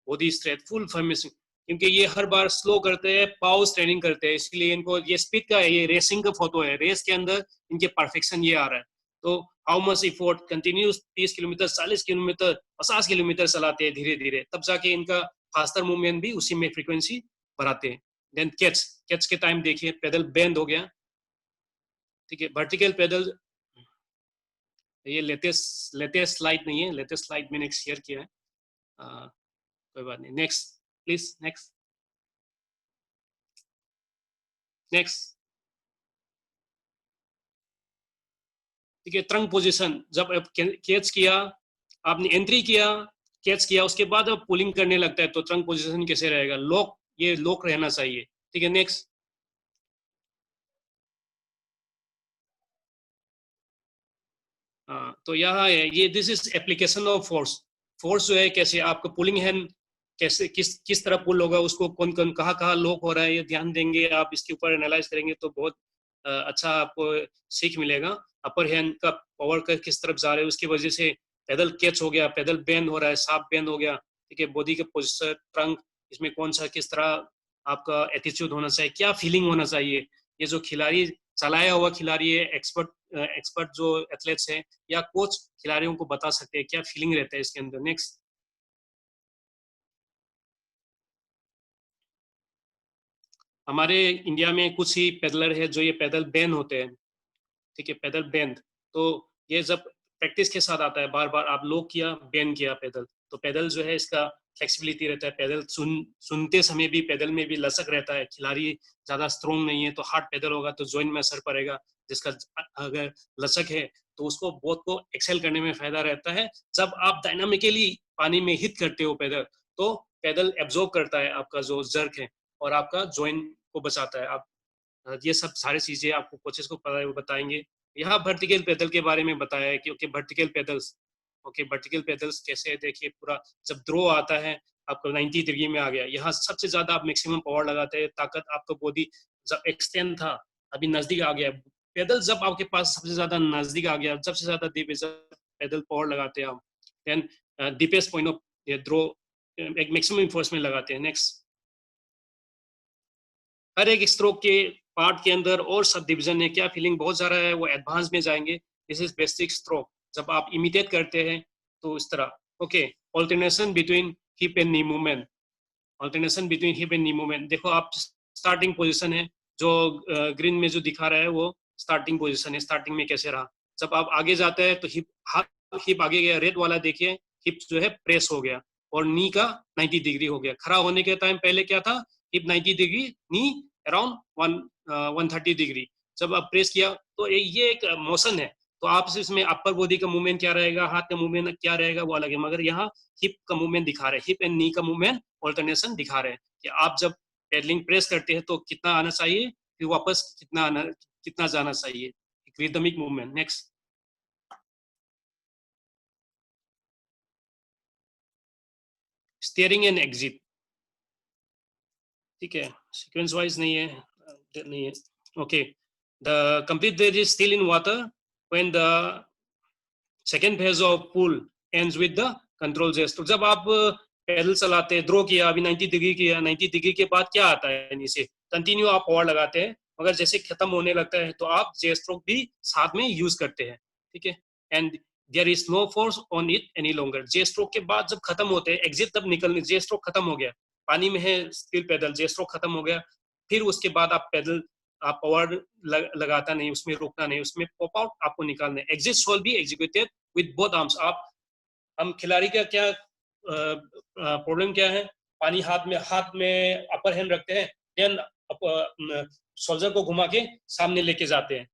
Speaker 7: बॉडी स्ट्रेट फुल फर्म, क्योंकि ये हर बार स्लो करते हैं, पाउस ट्रेनिंग करते हैं, इसलिए इनको ये स्पीड का है, ये रेसिंग का फोटो है। रेस के अंदर इनके परफेक्शन ये आ रहा है। तो how much effort, continuous 30 kilometre, 40 kilometre, 50 kilometre चलाते हैं धीरे धीरे, तब जाके इनका फास्टर मूवमेंट भी उसी में फ्रीक्वेंसी बढ़ाते हैं। देन कैच के टाइम देखिए, पेडल बेंड हो गया। ठीक है, वर्टिकल पेडल, ये लेटेस्ट स्लाइड नहीं है, लेटेस्ट स्लाइड मैंने शेयर किया है, कोई बात नहीं। Next please, next next. ठीक है, ट्रंक पोजीशन, जब कैच किया, आपने एंट्री किया, कैच किया, उसके बाद अब पुलिंग करने लगता है तो ट्रंक पोजीशन कैसे रहेगा? लॉक, ये लॉक रहना चाहिए। ठीक है, नेक्स्ट। तो यहाँ है ये, this is application of force. Force जो है कैसे आपका पुलिंग हैंड कैसे किस तरह पुल होगा, उसको कौन कौन कहाँ लॉक हो रहा है, ये ध्यान देंगे आप, इसके ऊपर एनालाइज करेंगे तो बहुत अच्छा आपको सीख मिलेगा। अपर हैंड का पावर का किस तरफ जा रहे हैं, उसकी वजह से पैदल कैच हो गया, पैदल बेंड हो रहा है, साफ बेंड हो गया। ठीक है, बॉडी का पोजिशन, ट्रंक, इसमें कौन सा किस तरह आपका एटीट्यूड होना चाहिए, क्या फीलिंग होना चाहिए। ये जो खिलाड़ी चलाया हुआ खिलाड़ी है, एक्सपर्ट जो एथलेट्स है या कोच खिलाड़ियों को बता सकते हैं क्या फीलिंग रहता है इसके अंदर। नेक्स्ट, हमारे इंडिया में कुछ ही पैदलर है जो ये पैदल बैन होते हैं। ठीक है, पैदल बैंड, तो ये जब प्रैक्टिस के साथ आता है, बार बार आप लॉक किया, बैन किया पैदल, तो पैदल जो है इसका फ्लेक्सिबिलिटी रहता है। पैदल सुनते समय भी पैदल में भी लचक रहता है। खिलाड़ी ज्यादा स्ट्रोंग नहीं है तो हार्ड पैदल होगा तो जॉइंट में असर पड़ेगा, जिसका अगर लचक है तो उसको बहुत को एक्सेल करने में फायदा रहता है। जब आप डायनामिकली पानी में हिट करते हो पैदल, तो पैदल एब्जॉर्ब करता है आपका जो जर्क है और आपका जॉइंट को बचाता है। आप ये सब सारी चीजें आपको कोचेस को बताएंगे। यहाँ वर्टिकल पैदल के बारे में बताया है कि ओके वर्टिकल पैदल्स, ओके वर्टिकल पैदल्स कैसे है। देखिए पूरा जब थ्रो आता है आपको 90 डिग्री में आ गया, यहाँ सबसे ज्यादा आप मैक्सिमम पावर लगाते हैं, ताकत आपका बॉडी जब एक्सटेंड था अभी नजदीक आ गया। पैदल जब आपके पास सबसे ज्यादा नजदीक आ गया, सबसे ज्यादा डीप पैदल पावर लगाते हैं आप, then deepest point of throw एक मैक्सिमम फोर्स में लगाते हैं। नेक्स्ट, हर एक स्ट्रोक के पार्ट के अंदर और सब डिवीजन है, क्या फीलिंग बहुत ज्यादा है, वो एडवांस में जाएंगे। दिस इज बेसिक स्ट्रोक, जब आप इमिटेट करते हैं तो इस तरह। Okay, alternation between hip and knee movement, alternation between hip and knee movement. देखो आप स्टार्टिंग पोजीशन है जो ग्रीन में जो दिखा रहा है वो स्टार्टिंग पोजीशन है, स्टार्टिंग में कैसे रहा। जब आप आगे जाते हैं तो हिप आगे गया, रेड वाला देखिए, हिप जो है प्रेस हो गया और नी का 90 डिग्री हो गया। खड़ा होने के टाइम पहले क्या था, हिप 90 डिग्री, नी अराउंड 130 डिग्री। जब आप प्रेस किया तो ये एक मोशन है, तो आप इसमें अपर बॉडी का मूवमेंट क्या रहेगा, हाथ का मूवमेंट क्या रहेगा वो अलग है, मगर यहाँ हिप का मूवमेंट दिखा रहे हैं, हिप एंड नी का मूवमेंट ऑल्टरनेशन दिखा रहे हैं कि आप जब पेडलिंग प्रेस करते हैं तो कितना आना चाहिए, फिर वापस कितना जाना चाहिए, rhythmic movement. Next, steering and exit. ठीक है, सीक्वेंस वाइज नहीं है, नहीं है. Okay, the complete there is still in water when the second phase of pull ends with the control jest. तो जब आप पैदल चलाते हैं, ड्रॉ किया अभी 90 डिग्री किया, 90 डिग्री के बाद क्या आता है नीचे, कंटिन्यू आप पावर लगाते हैं, मगर जैसे खत्म होने लगता है तो आप जे स्ट्रोक भी साथ में यूज करते हैं. ठीक है, and there is no force on it any longer. J stroke के बाद जब खत्म होते हैं, एग्जिट तब निकलने, जे स्ट्रोक खत्म हो गया, पानी में है स्टिल पैदल, जे स्ट्रोक खत्म हो गया, फिर उसके बाद आप पैदल, आप पावर लगाता नहीं, उसमें रोकना नहीं, उसमें पॉप आउट आपको निकालना है. Exit shawl be executed with both arms. आप, हम खिलाड़ी का क्या प्रॉब्लम क्या है, पानी हाथ में अपर हैंड रखते हैं, देन सोल्जर को घुमा के सामने लेके जाते हैं.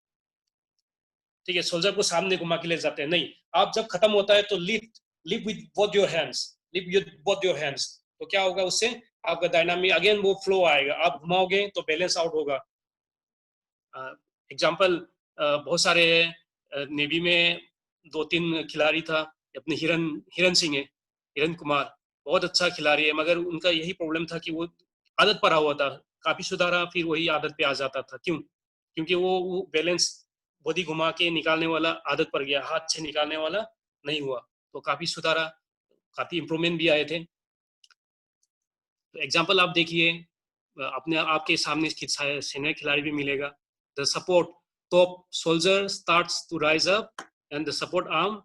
Speaker 7: ठीक है, सोल्जर को सामने घुमा के ले जाते हैं. नहीं, आप जब खत्म होता है तो lift with both your hands, lift with both your hands. तो क्या होगा, उससे आपका डायनामिक अगेन वो फ्लो आएगा, आप घुमाओगे तो बैलेंस आउट होगा. एग्जांपल बहुत सारे नेवी में 2-3 खिलाड़ी था, अपने हिरन सिंह है, हिरन कुमार, बहुत अच्छा खिलाड़ी है, मगर उनका यही प्रॉब्लम था कि वो आदत पड़ा हुआ था, काफी सुधारा, फिर वही आदत पे आ जाता था. क्यों? क्योंकि वो बैलेंस बॉडी घुमा के निकालने वाला आदत पड़ गया, हाथ से निकालने वाला नहीं हुआ. तो काफी सुधारा, काफी इंप्रूवमेंट भी आए थे. तो एग्जाम्पल आप देखिए, अपने आपके सामने सीनियर खिलाड़ी भी मिलेगा. The support top soldier starts to rise up and the support arm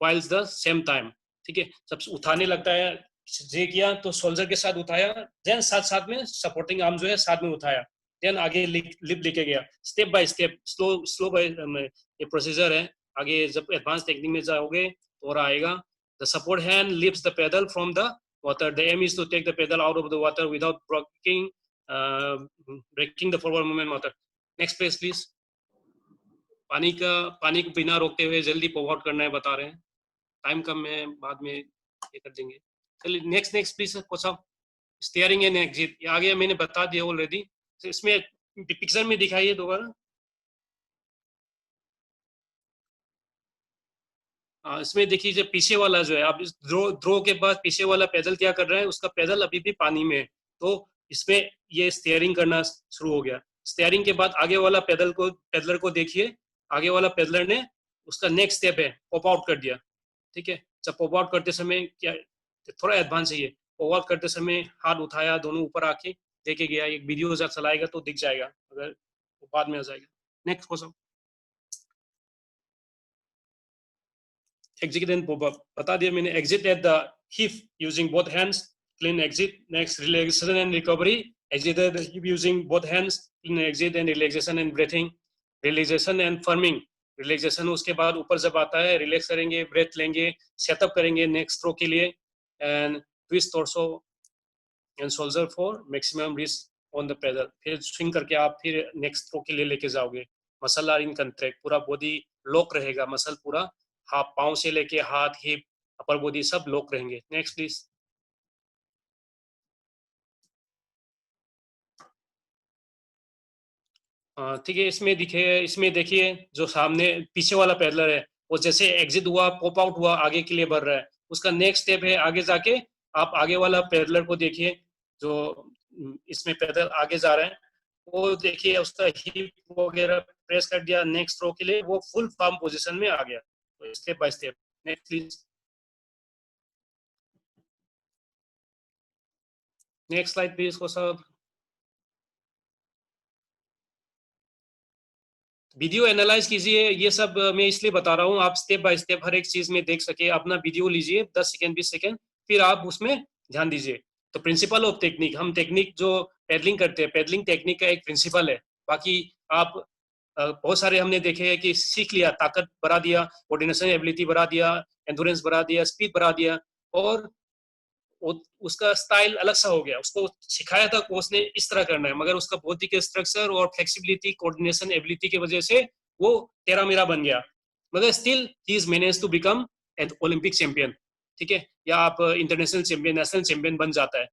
Speaker 7: whiles the same time. ठीक है, जब उठाने लगता है, जे किया तो सोल्जर के साथ उठाया, देन साथ में सपोर्टिंग आर्म जो है साथ में उठाया, देन आगे लिप लेके गया, step by step, slow by, ये प्रोसीजर है. आगे जब एडवांस टेक्निक में जाओगे तो और आएगा. The support hand lifts the pedal from the water. The aim is to take the pedal out of the water without breaking the forward movement water. Next page please. पानी को बिना रोकते हुए जल्दी पॉप आउट करना है, बता रहे हैं. टाइम कम है, बाद में ये कर देंगे. चलिए नेक्स्ट प्लीज कोच साहब. स्टीयरिंग एंड एग्जिट, ये आ गया, मैंने बता दिया ऑलरेडी. तो इसमें पिक्चर में दिखाइए दोबारा. इसमें देखिए, जब पीछे वाला जो है, आप इस ड्रो के बाद पीछे वाला पैदल क्या कर रहा है, उसका पैदल अभी भी पानी में है, तो इसमें ये स्टीयरिंग करना शुरू हो गया. स्टीयरिंग के बाद आगे वाला पैदलर को देखिए, आगे वाला पैदलर ने उसका नेक्स्ट स्टेप है पॉप आउट कर दिया. ठीक है, जब पॉप आउट करते समय क्या, थोड़ा एडवांस है ये, पॉप आउट करते समय हाथ उठाया, दोनों ऊपर आके लेके गया. एक वीडियो जब चलाएगा तो दिख जाएगा, अगर बाद में आ जाएगा. Next question. Exit and pop up बता दिया मैंने. Exit at the hip using both hands, clean exit. Next, relaxation and recovery. Exit at the hip using both hands, clean exit and relaxation and breathing. Relaxation and firming. Relaxation उसके बाद ऊपर जब आता है, relax करेंगे, breath लेंगे, setup करेंगे next throw के लिए, and twist torso and shoulder for maximum risk on the pedal. फिर स्विंग करके आप फिर नेक्स्ट थ्रो के लिए लेके जाओगे. मसल आर इन कंट्रैक्ट, पूरा बॉडी लॉक रहेगा, मसल पूरा हाथ, पाँव से लेके हाथ, हिप, अपर बॉडी सब लॉक रहेंगे. Next please. ठीक है, इसमें देखिए जो सामने पीछे वाला पैडलर है, वो जैसे एग्जिट हुआ, पॉप आउट हुआ, आगे के लिए बढ़ रहा है. उसका नेक्स्ट स्टेप है, आगे जाके आप आगे वाला पैडलर को देखिए, जो इसमें पैदल आगे जा रहे हैं, वो देखिए उसका हिप वगैरह प्रेस कर दिया नेक्स्ट थ्रो के लिए, वो फुल फॉर्म पोजीशन में आ गया. Step by step. Next please. Next slide please को सब. वीडियो एनालाइज कीजिए, ये सब मैं इसलिए बता रहा हूँ, आप स्टेप बाय स्टेप हर एक चीज में देख सके. अपना वीडियो लीजिए 10 सेकेंड 20 सेकेंड, फिर आप उसमें ध्यान दीजिए. तो प्रिंसिपल ऑफ टेक्निक, हम टेक्निक जो पैडलिंग करते हैं, पैडलिंग टेक्निक का एक प्रिंसिपल है. बाकी आप बहुत सारे हमने देखे हैं कि सीख लिया, ताकत बढ़ा दिया, कोऑर्डिनेशन एबिलिटी बढ़ा दिया, एंड्योरेंस बढ़ा दिया, स्पीड बढ़ा दिया, और उसका स्टाइल अलग सा हो गया. उसको सिखाया था कोच ने इस तरह करना है, मगर उसका बॉडी के स्ट्रक्चर और फ्लेक्सिबिलिटी, कोऑर्डिनेशन एबिलिटी की वजह से वो टेरा मेरा बन गया, मगर still he is manage to become an Olympic champion. ठीक है, या आप इंटरनेशनल चैंपियन, नेशनल चैंपियन बन जाता है.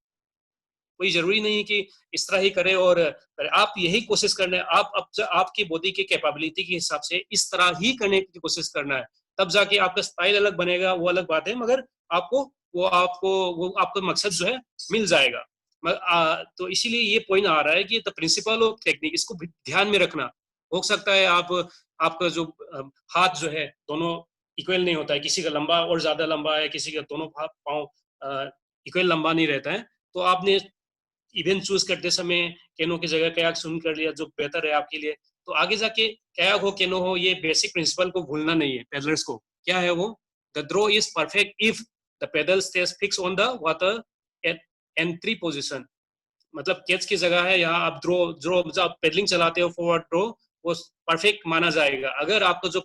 Speaker 7: कोई जरूरी नहीं कि इस तरह ही करे और करे. आप यही कोशिश करना है, आप आपकी बॉडी के कैपेबिलिटी के हिसाब से इस तरह ही करने की कोशिश करना है, तब जाके आपका स्टाइल अलग बनेगा, वो अलग बात है, मगर आपको आपका मकसद जो है मिल जाएगा. तो इसीलिए ये पॉइंट आ रहा है कि द प्रिंसिपल ऑफ टेक्निक, इसको ध्यान में रखना। हो सकता है आपका जो हाथ जो है दोनों इक्वल नहीं होता है, किसी का लंबा और ज्यादा लंबा है, किसी का दोनों पाँव इक्वल लंबा नहीं रहता है, तो आपने इवेंट चूज करते समय कैनो की जगह कयाक चुन कर लिया जो बेहतर है आपके लिए। तो आगे जाके कयाक हो कैनो हो, ये बेसिक प्रिंसिपल को भूलना नहीं है पेडलर्स को। क्या है वो? The throw is perfect if the paddle stage fix on the water at entry position. मतलब कैच की जगह है यहाँ, आप थ्रो जो आप पेडलिंग चलाते हो फॉरवर्ड थ्रो, वो परफेक्ट माना जाएगा। अगर आपको जो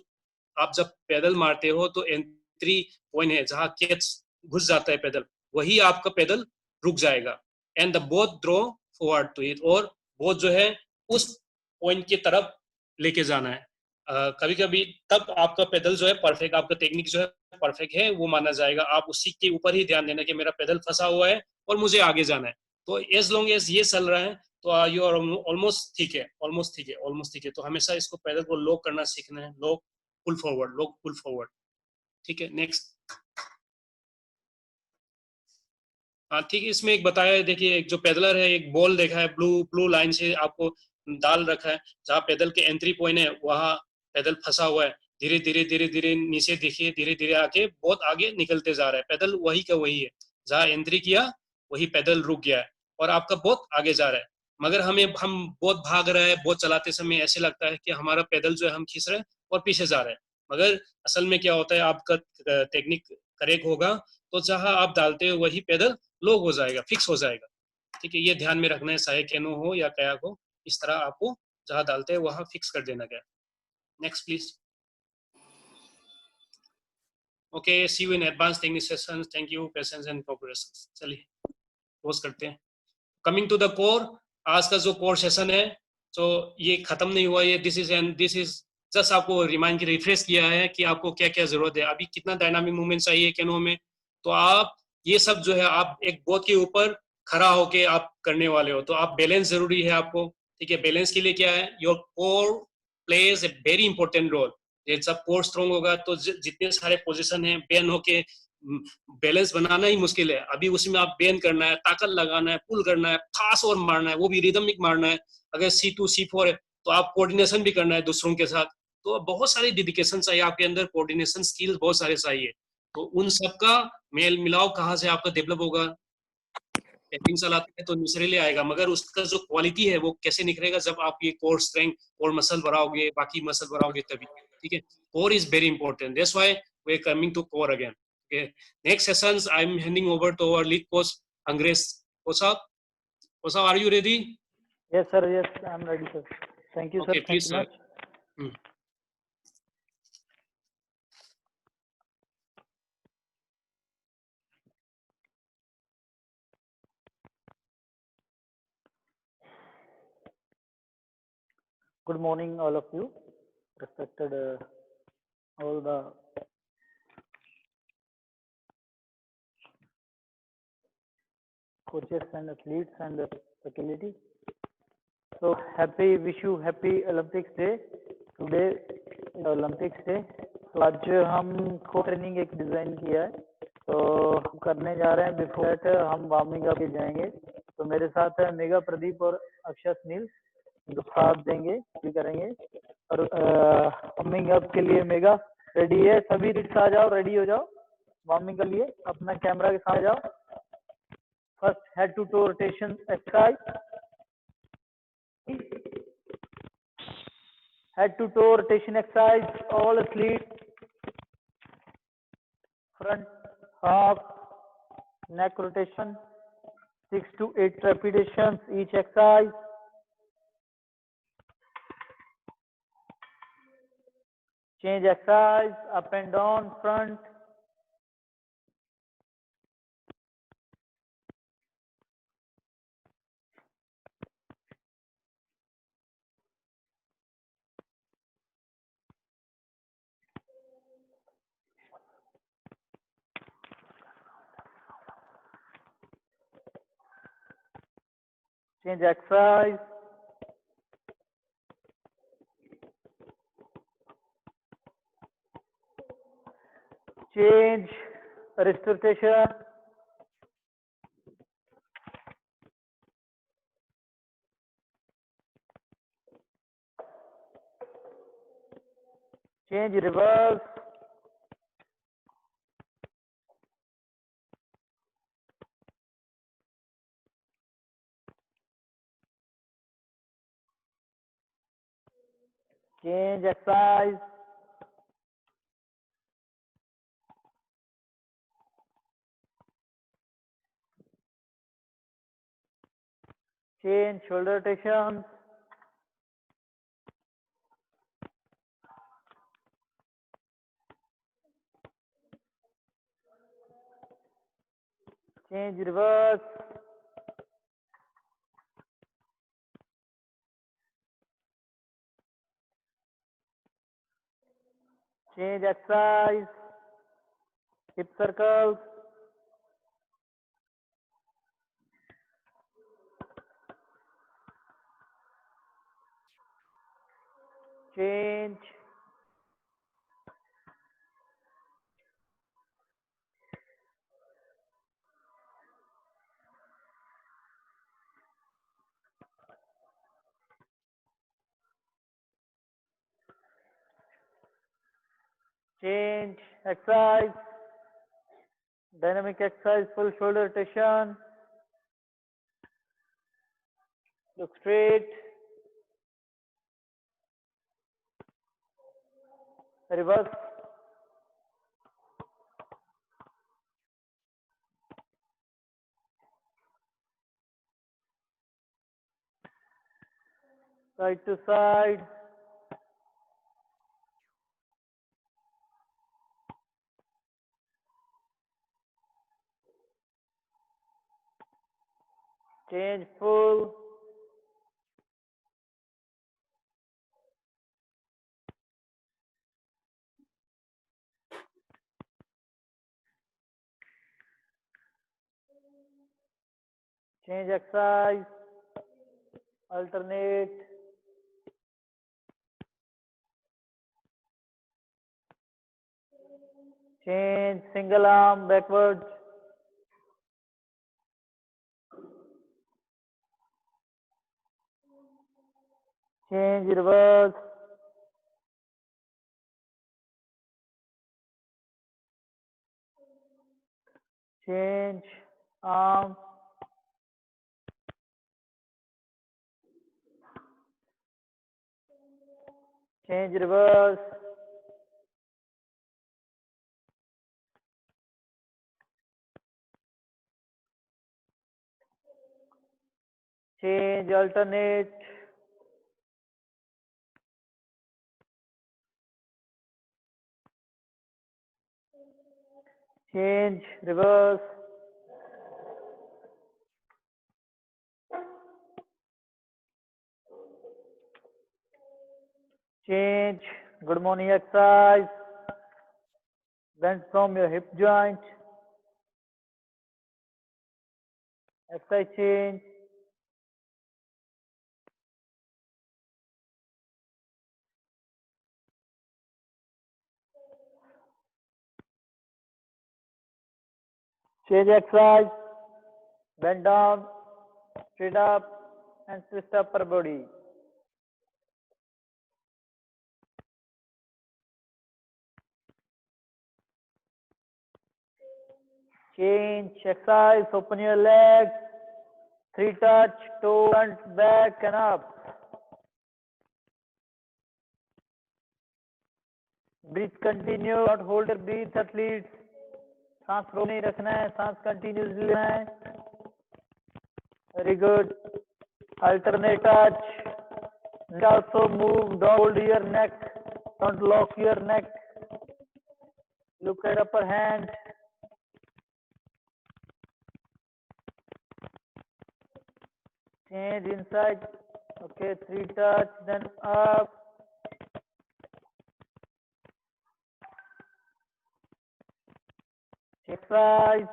Speaker 7: आप जब पैदल मारते हो तो एंट्री पॉइंट है जहां कैच घुस जाता है पैदल, वही आपका पैदल रुक जाएगा। And the both throw forward to it, और बोथ जो है उस पॉइंट की तरफ लेके जाना है। कभी कभी तब आपका पैदल जो है परफेक्ट, आपका टेक्निक जो है परफेक्ट है वो माना जाएगा। आप उसी के ऊपर ही ध्यान देना कि मेरा पैदल फंसा हुआ है और मुझे आगे जाना है। तो एज लॉन्ग एज ये चल रहा है तो यू आर ऑलमोस्ट ठीक है, ऑलमोस्ट ठीक है, ऑलमोस्ट ठीक है। तो हमेशा इसको पैदल को लॉक करना सीखना है, लॉक पुल फॉरवर्ड, लॉक पुल फॉरवर्ड। ठीक है, नेक्स्ट। हाँ ठीक है, इसमें एक बताया है, देखिए एक जो पैदलर है एक बॉल देखा है ब्लू ब्लू लाइन से आपको डाल रखा है, जहाँ पैदल के एंट्री पॉइंट है वहाँ पैदल फंसा हुआ है। धीरे धीरे धीरे धीरे नीचे देखिए, धीरे धीरे आके बहुत आगे निकलते जा रहा है। पैदल वही का वही है, जहाँ एंट्री किया वही पैदल रुक गया है और आपका बहुत आगे जा रहा है। मगर हम बहुत भाग रहे हैं, बहुत चलाते समय ऐसे लगता है कि हमारा पैदल जो है हम खींच रहे हैं और पीछे जा रहे हैं। मगर असल में क्या होता है, आपका टेक्निक करेक्ट होगा तो जहाँ आप डालते हो वही पैदल लॉक हो जाएगा, फिक्स हो जाएगा। ठीक है, ये ध्यान में रखना है, चाहे कैनो हो या कयाक हो, इस तरह आपको जहाँ डालते हैं वहाँ फिक्स कर देना गया। Next please. Okay, see you in advance technique sessions. Thank you, patience and cooperation. चलिए पोज करते हैं। कमिंग टू द कोर, आज का जो कोर सेशन है तो ये खत्म नहीं हुआ, ये दिस इज जस्ट आपको रिमाइंड की रिफ्रेश किया है कि आपको क्या क्या जरूरत है, अभी कितना डायनामिक मूवमेंट चाहिए कैनो में। तो आप ये सब जो है आप एक बोर्ड के ऊपर खड़ा होके आप करने वाले हो, तो आप बैलेंस जरूरी है आपको। ठीक है, बैलेंस के लिए क्या है, your core plays a very important role. ये सब कोर स्ट्रॉन्ग होगा तो जितने सारे पोजिशन है बेन होके बैलेंस बनाना ही मुश्किल है। अभी उसमें आप बेन करना है, ताकत लगाना है, पुल करना है, फास्ट और मारना है, वो भी रिदमिक मारना है। अगर C2 C4 है तो आप कोऑर्डिनेशन भी करना है दूसरों के साथ। तो बहुत सारी डेडिकेशन चाहिए आपके अंदर, कोऑर्डिनेशन स्किल्स बहुत सारे चाहिए। तो उन सब का मेल मिलाव कहाँ से आपका डेवलप होगा, पेंटिंग चलाते हैं तो नेचुरली आएगा, मगर उसका जो क्वालिटी है वो कैसे निखरेगा, जब आप ये कोर स्ट्रेंथ और मसल बढ़ाओगे, बाकी मसल बढ़ाओगे तभी। ठीक है, core is very important, that's why we are coming to core again. Okay. Next sessions, I'm handing over to our lead coach, Angres. Osap, are you ready?
Speaker 1: Yes, sir. Yes, I'm ready, sir. Thank you,
Speaker 7: Okay,
Speaker 1: sir.
Speaker 7: please,
Speaker 1: Thank you
Speaker 7: sir.
Speaker 1: much. Good morning, all of you. Respected all the coaches and athletes and the faculty. So wish you happy Olympics Day today, Olympics Day. तो आज हम को training एक design किया है, तो हम करने जा रहे हैं। बिफोर दैट हम वार्मिंग अप जाएंगे। तो मेरे साथ है मेगा, प्रदीप और अक्षत नील जो साथ देंगे, भी करेंगे। और वार्मिंग अप के लिए मेगा रेडी है, सभी रिक्स आ जाओ, रेडी हो जाओ वार्मिंग के लिए, अपना कैमरा के साथ जाओ। First head to toe rotation exercise, head to toe rotation exercise, all athletes, front half neck rotation, 6 to 8 repetitions each exercise. Change exercise, up and down, front. Change exercise. Change wrist rotation. change reverse, change exercise, change shoulder rotations, change reverse, change exercise, hip circles, change, change exercise, dynamic exercise, full shoulder rotation, look straight, reverse, side to side, change full, change exercise, alternate, change single arm backwards, change reverse, change arm, change reverse, change alternate, change reverse, change good morning exercise, bend from your hip joint, exercise change, change exercise, bend down, straight up and twist upper body. Change exercise, open your legs, 3 touch, toe, front, back and up. Breathe continue, not hold your breath athletes. सांस रो नहीं रखना है, सांस continuously लेना है. Very good. Alternate touch. Also move, don't hold your neck, don't lock your neck. Look at upper hand. Change inside. Okay, 3 touch, then up. Exercise.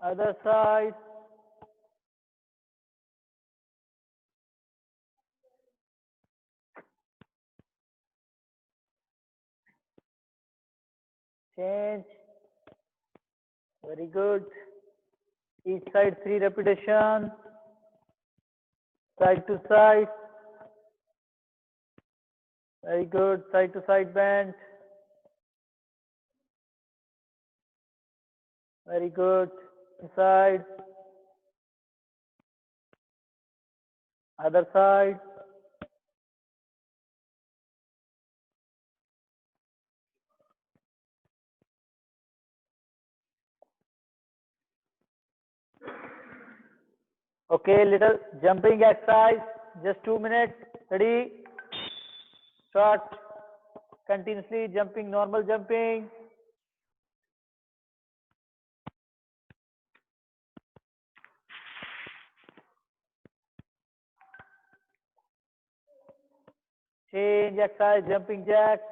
Speaker 1: Other side. Change. Very good. Each side 3 repetitions. side to side. Very good. Side to side bend. Very good. Inside. Other side. Okay, little jumping exercise. Just 2 minutes. Ready? Start. Continuously jumping, normal jumping. Change exercise, jumping jacks.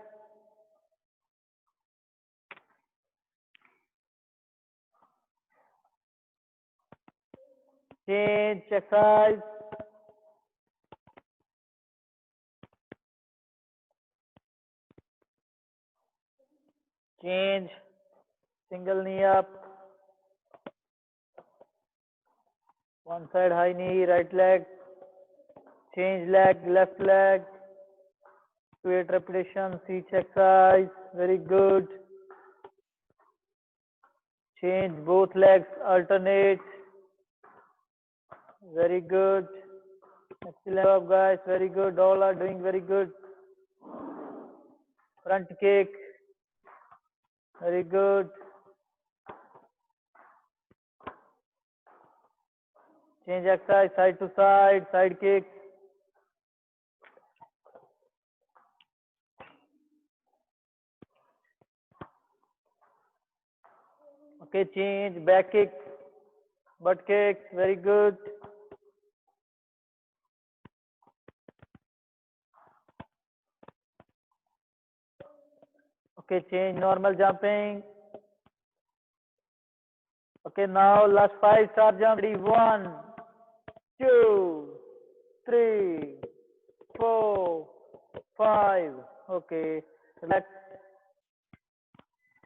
Speaker 1: Change exercise. Change. Single knee up. One side high knee, right leg. Change leg, left leg. 8 repetitions each exercise. Very good. Change both legs, alternate. Very good. Excellent job, guys. Very good. All are doing very good. Front kick. Very good. Change exercise, side to side kick. Okay, change, back kick, butt kicks. Very good. Okay, change, normal jumping. Okay, now last 5 star jump. Ready? 1, 2, 3, 4, 5. Okay, relax.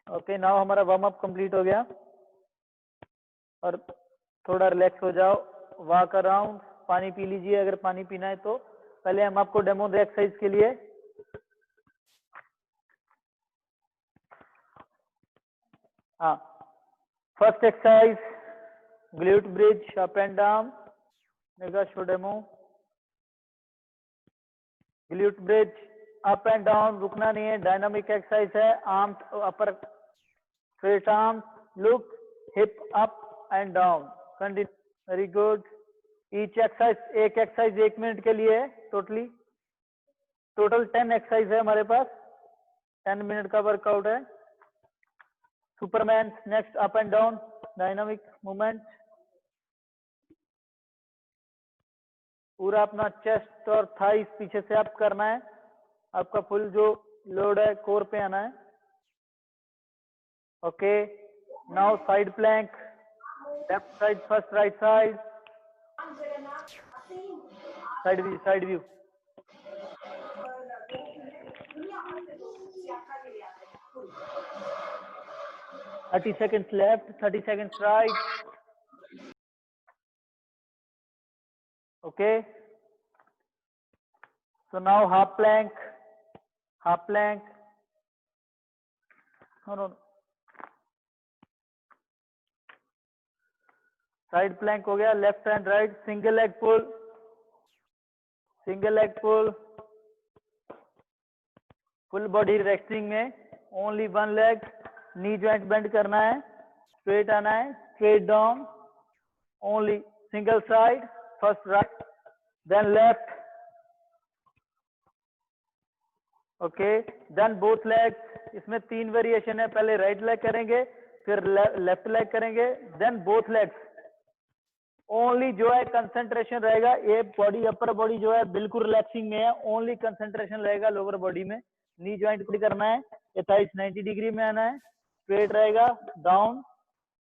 Speaker 1: Okay, now हमारा warm up complete हो गया और थोड़ा relax हो जाओ. Walk around, पानी P लीजिए अगर पानी पीना है तो. पहले हम आपको डेमो दे एक्सरसाइज के लिए. हाँ, first exercise glute bridge up and down. Mega show demo. Glute bridge up and down, रुकना नहीं है. डायनामिक एक्सरसाइज है. Arms upper, straight arms, look, hip up and down. Continue. Very good. Each exercise, एक exercise 1 minute के लिए है. Total 10 exercise है हमारे पास. 10 मिनट का वर्कआउट है. Superman, next up and down dynamic movement. पूरा अपना चेस्ट और थाइस पीछे से अप करना है. आपका फुल जो लोड है कोर पे आना है. Okay, now side plank. Left side first, right side. Side view. Thirty seconds left, 30 seconds right. Okay. So now half plank. No. Side plank हो गया. Left and right. Single leg pull. Full body resting में. Only one leg. Knee joint bend करना है. Straight आना है. Straight down. Only single side. First right, then left. Okay. Then both legs. इसमें 3 variation है. पहले राइट लेग करेंगे, फिर लेफ्ट लेग करेंगे, देन बोथ लेग्स. ओनली जो है कंसंट्रेशन रहेगा, ये बॉडी, अपर बॉडी जो है बिल्कुल रिलैक्सिंग में है. ओनली कंसंट्रेशन रहेगा लोअर बॉडी में. नी ज्वाइंट पुट करना है. ये थाइस 90 डिग्री में आना है. स्ट्रेट रहेगा. डाउन,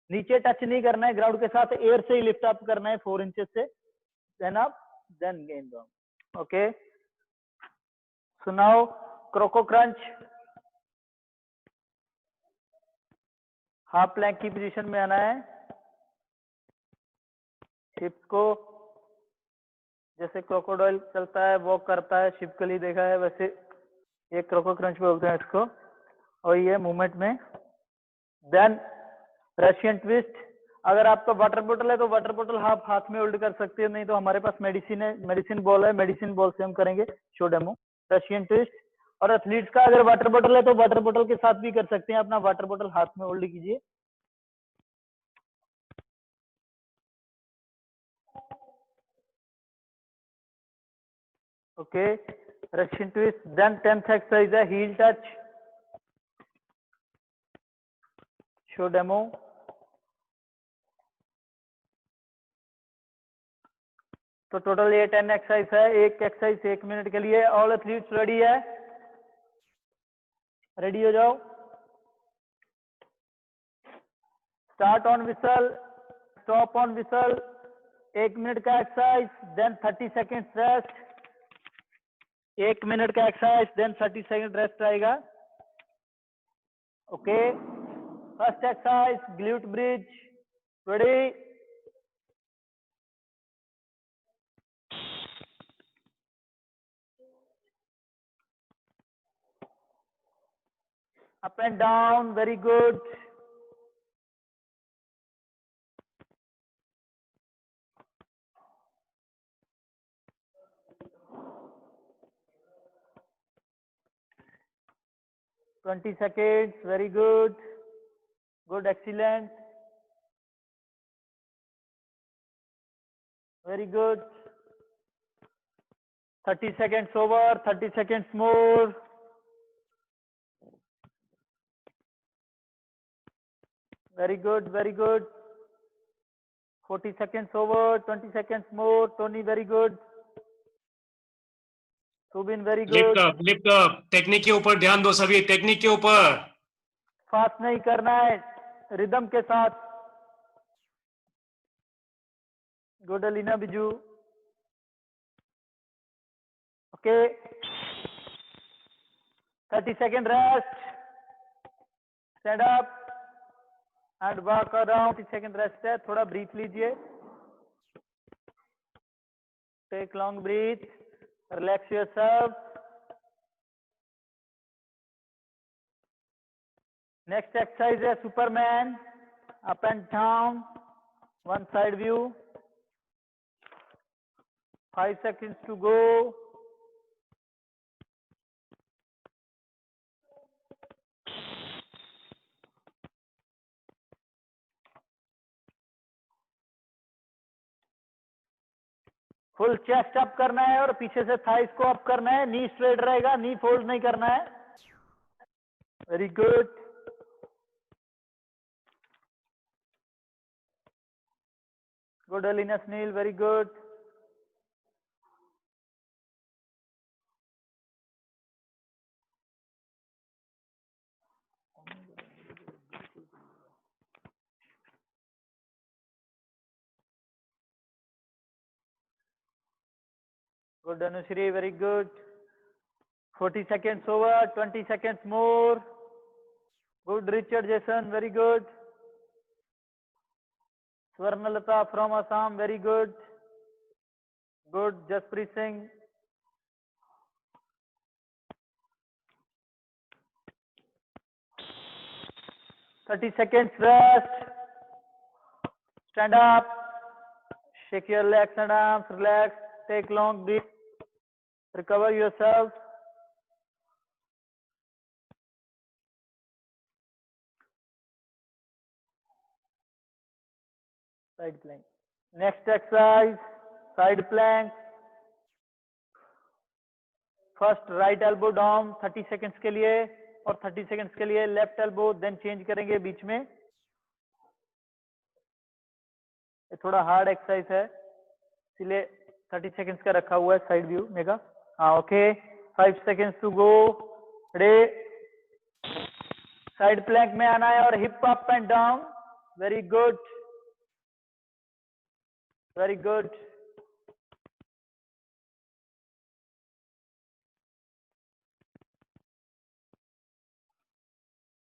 Speaker 1: नीचे टच नहीं करना है ग्राउंड के साथ. एयर से ही लिफ्ट अप करना है 4 इंचेस से. Then up, then gain down. Okay. So now croco crunch. Half plank की पोजीशन में आना है. हिप्स को जैसे क्रोकोडाइल चलता है, वॉक करता है, शिपकली देखा है, वैसे ये क्रोको क्रंच बोलते हैं इसको, और ये मूवमेंट में। देन रशियन ट्विस्ट, अगर आपका वाटर बोतल है तो वाटर बोतल आप हाथ में होल्ड कर सकते हो, नहीं तो हमारे पास मेडिसिन है, मेडिसिन बॉल है, मेडिसिन बॉल से हम करेंगे शो डेमो रशियन ट्विस्ट। और एथलीट्स का अगर वाटर बोतल है तो वाटर बोतल के साथ भी कर सकते हैं, अपना वाटर बोतल हाथ में होल्ड कीजिए। Okay, Russian twist. Then 10th exercise है हील टच, शो डेमो। तो टोटल ये 10 एक्सरसाइज है, एक एक्सरसाइज 1 मिनट के लिए। ऑल एथलीट्स रेडी है? रेडी हो जाओ। Start on whistle, stop on whistle. 1 minute का exercise, then 30 second rest. 1 minute का एक्सरसाइज, देन 30 सेकेंड रेस्ट आएगा। Okay, first exercise glute bridge. Ready? Up and down, very good. Twenty seconds, very good. Good, excellent. Very good. 30 seconds over, 30 seconds more. Very good, very good. 40 seconds over, 20 seconds more. Tony, very good. Subin, very good.
Speaker 7: Lift up, technique के ऊपर ध्यान दो सभी, technique के ऊपर।
Speaker 1: Fast नहीं करना है, रिदम के साथ। Good Alina Biju. Okay, 30 second rest. Stand up and walk around. 30 second rest है, थोड़ा ब्रीथ लीजिए। Take long breath, relax yourself. Next exercise है superman, up and down, one side view. 5 seconds to go. Full chest up करना है और पीछे से thighs को अप करना है। नी स्ट्रेट रहेगा, नी फोल्ड नहीं करना है। Very good. Good Alina Sunil, very good. Good Anushree, very good. 40 seconds over, 20 seconds more. Good Richard Jason, very good. Swarnalata from Assam, very good. Good Jasprit Singh. Thirty seconds rest. Stand up. Shake your legs and arms. Relax. Take long breath. Recover yourself. Side plank. Next exercise, side plank. First right elbow down 30 seconds के लिए और 30 seconds के लिए left elbow, then change करेंगे बीच में। ये थोड़ा hard exercise है, इसलिए 30 seconds का रखा हुआ है साइड व्यू में का। हाँ, okay, 5 seconds to go. Ready? Side plank में आना है और hip up and down. Very good, very good.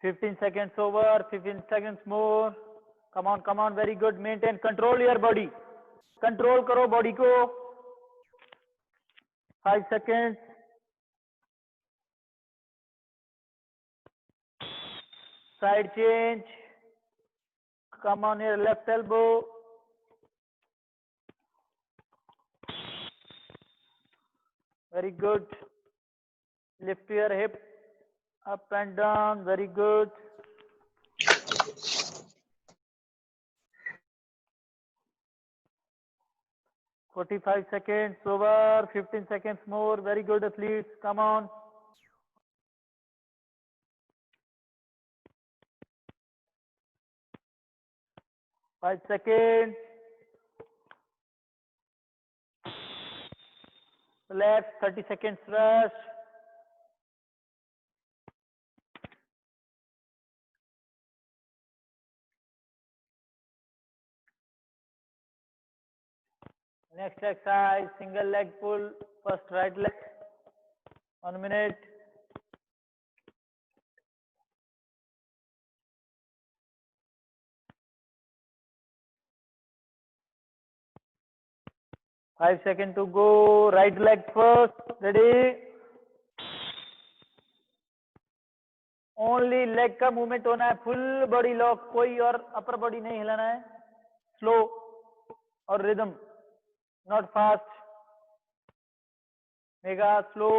Speaker 1: Fifteen seconds over, 15 seconds more. Come on, very good. Maintain, control your body. Control करो body को। 5 seconds. Side change. Come on your left elbow. Very good. Lift your hip up and down. Very good. "45 seconds over. 15 seconds more. Very good, athletes. Come on. "5 seconds. Relax. 30 seconds rest. Next exercise, single leg pull. First right leg. 1 minute. Five seconds to go. Right leg first. Ready? Only leg का movement होना है. Full body lock. कोई और upper body नहीं हिलाना है. Slow और rhythm, not fast. Mega slow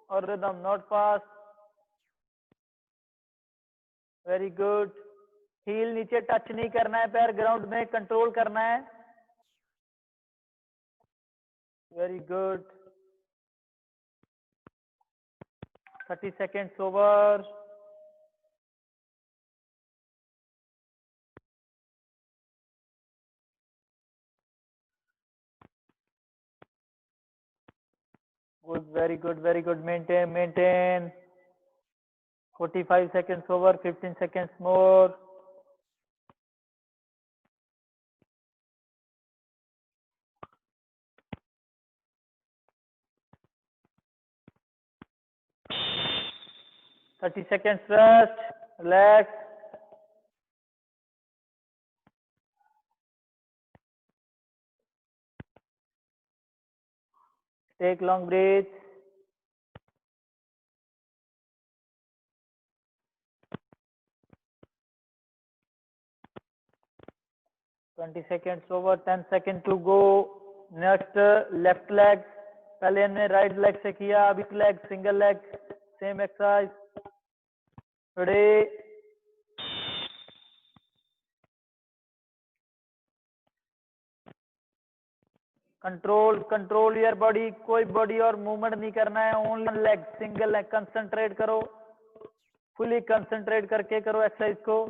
Speaker 1: और rhythm, not fast. Very good. Heel नीचे टच नहीं करना है. पैर ग्राउंड में कंट्रोल करना है. Very good. 30 seconds over. Good, very good, very good. Maintain. 45 seconds over. 15 seconds more. "30 seconds rest. Relax. Take long breath. "20 seconds over. 10 seconds to go. Next left leg. पहले हमने right leg से किया. अभी leg, single leg. Same exercise. Ready? Control your body. कोई body और movement नहीं करना है. Only leg, single leg. Concentrate करो. फुली कंसंट्रेट करके करो एक्सरसाइज को.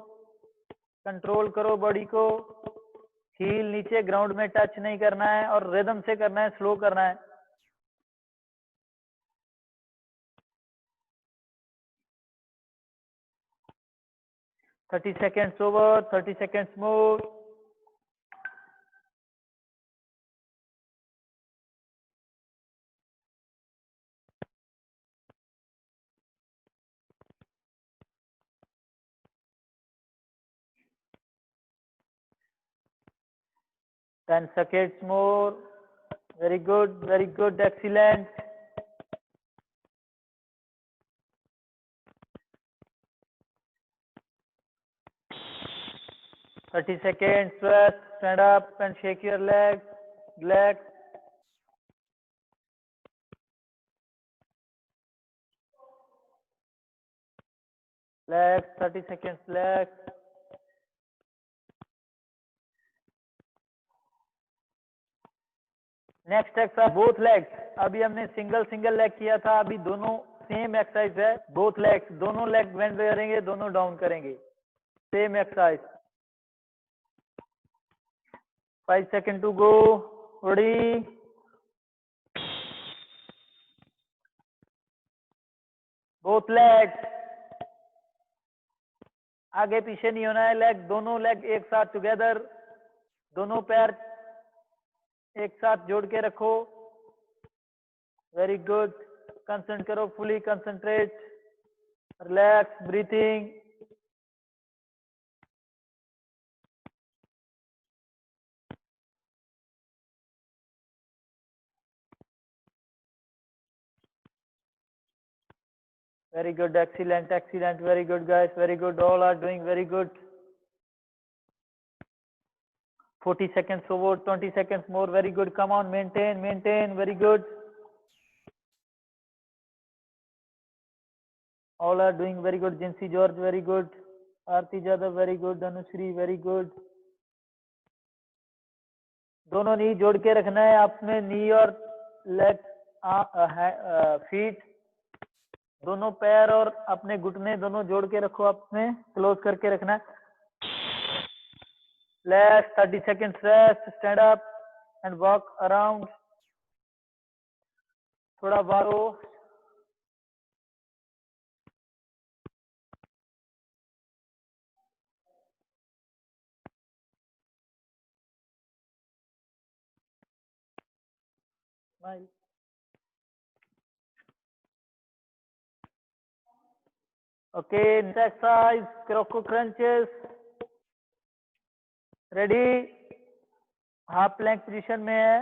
Speaker 1: कंट्रोल करो बॉडी को. हील नीचे ग्राउंड में टच नहीं करना है और रिदम से करना है. स्लो करना है. "30 seconds over. 30 seconds more. "10 seconds more. Very good, very good. Excellent. "30 seconds. Rest. Stand up and shake your legs. Relax. Relax. 30 seconds. Relax. Next exercise both legs. अभी हमने सिंगल लेग किया था. अभी दोनों सेम एक्सरसाइज है. Both legs, दोनों leg bend करेंगे, दोनों डाउन करेंगे. Same exercise. 5 seconds to go. Ready? Both legs. आगे पीछे नहीं होना है. लेग, दोनों लेग एक साथ टुगेदर. दोनों पैर एक साथ जोड़ के रखो. Very good. कंसंट्रेट करो. Fully concentrate. Relax. Breathing. Very good, excellent, excellent, very good guys, very good, all are doing very good. 40 seconds over, 20 seconds more, very good, come on, maintain, maintain, very good. All are doing very good, Jinsi George, very good. Aarti Jadhav, very good, Anushree, very good. दोनों नी जोड़ के रखना है आपने, नी और leg, feet, दोनों पैर और अपने घुटने दोनों जोड़ के रखो, आपने क्लोज करके रखना है. Last 30 seconds rest, stand up and walk around. थोड़ा बारो. Smile. Okay, next exercise, Croco crunches. Ready? Half plank position में है,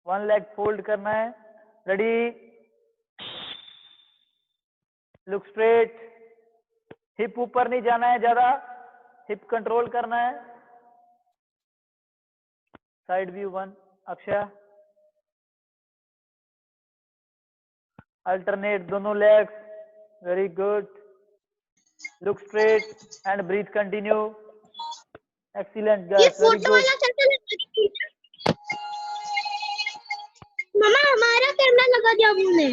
Speaker 1: वन लेग फोल्ड करना है. रेडी? लुक स्ट्रेट, हिप ऊपर नहीं जाना है ज्यादा, हिप कंट्रोल करना है. Side view one. Akshay, alternate दोनों legs, very good. Look straight and breathe continue. Excellent guys, very good.
Speaker 8: मामा हमारा कैमरा लगा दिया आपने.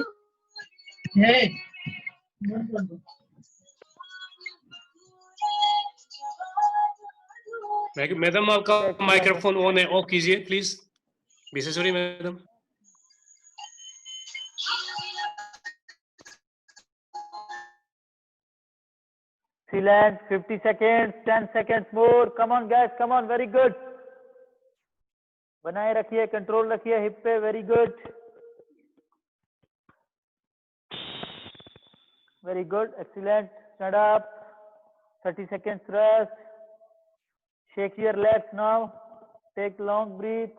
Speaker 7: मैडम आपका माइक्रोफोन ऑन है, ऑफ कीजिए please. Visheshwari madam.
Speaker 1: Excellent. 50 seconds, 10 seconds more. Come on guys, come on, very good. बनाए रखिए, कंट्रोल रखिए हिप पे, very good, very good, excellent. Stand up, 30 seconds rest. Shake your legs now. Take long breath.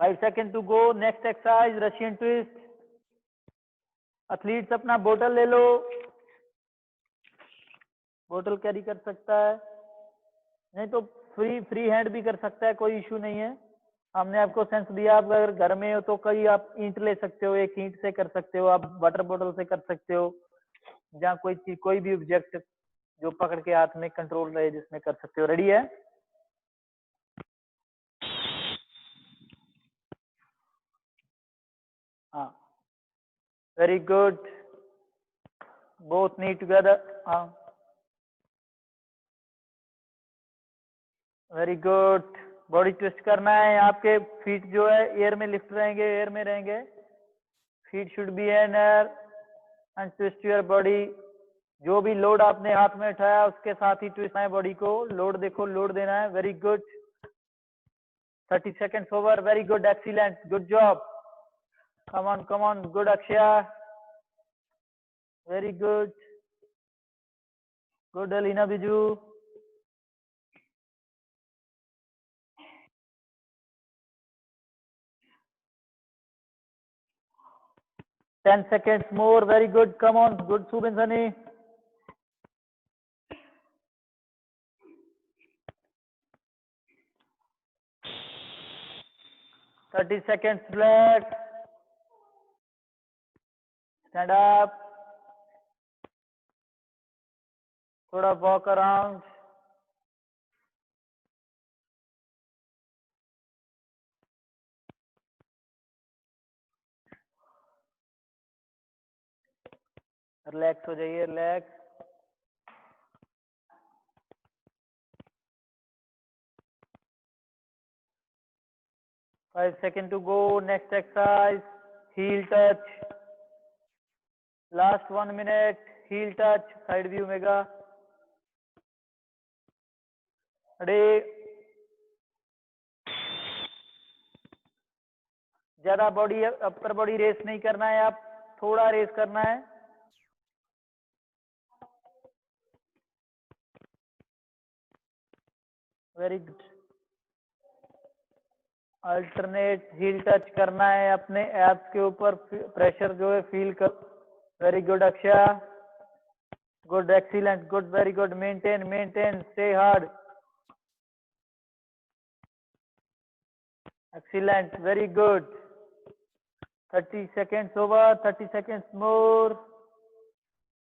Speaker 1: Five seconds to go. Next exercise, Russian twist. Athletes अपना बोतल ले लो, बोतल carry कर सकता है, नहीं तो फ्री हैंड भी कर सकता है, कोई इशू नहीं है. हमने आपको सेंस दिया, आप अगर घर में हो तो कई आप ईंट ले सकते हो, एक ईंट से कर सकते हो, आप वाटर बोतल से कर सकते हो, जहाँ कोई चीज, कोई भी ऑब्जेक्ट जो पकड़ के हाथ में कंट्रोल रहे जिसमें कर सकते हो. रेडी है? हाँ, वेरी गुड, बोथ नी टुगेदर. हाँ, वेरी गुड. बॉडी ट्विस्ट करना है, आपके फीट जो है एयर में लिफ्ट रहेंगे, एयर में रहेंगे. Feet should be in air and twist your body. जो भी लोड आपने हाथ में उठाया उसके साथ ही ट्विस्ट है बॉडी को. लोड देखो, लोड देना है. Very good. 30 seconds over. Very good, excellent, good job. Come on, good Akshay, very good, good Alina Biju. Ten seconds more. Very good. Come on. Good, Subin Sani. Thirty seconds left. Stand up. थोड़ा walk around. Relax हो जाइए, relax. Five seconds to go. Next exercise, heel touch. Last 1 minute. Heel touch. Side view mega. Ready? ज्यादा body upper body raise नहीं करना है, आप थोड़ा raise करना है। Very good. Alternate heel touch करना है, अपने एब्स के ऊपर प्रेशर जो है फील कर। Very good Akshay, good, excellent, good, very good, maintain, stay hard, excellent, very good. 30 seconds over, 30 seconds मोर।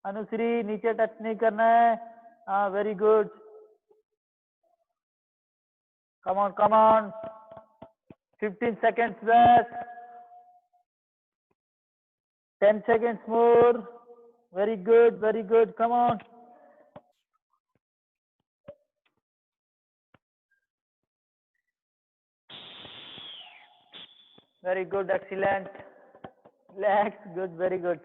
Speaker 1: अनुश्री नीचे टच नहीं करना है। हाँ, very good, come on, 15 seconds left, 10 seconds more, very good, come on, very good, excellent, relax, good, very good.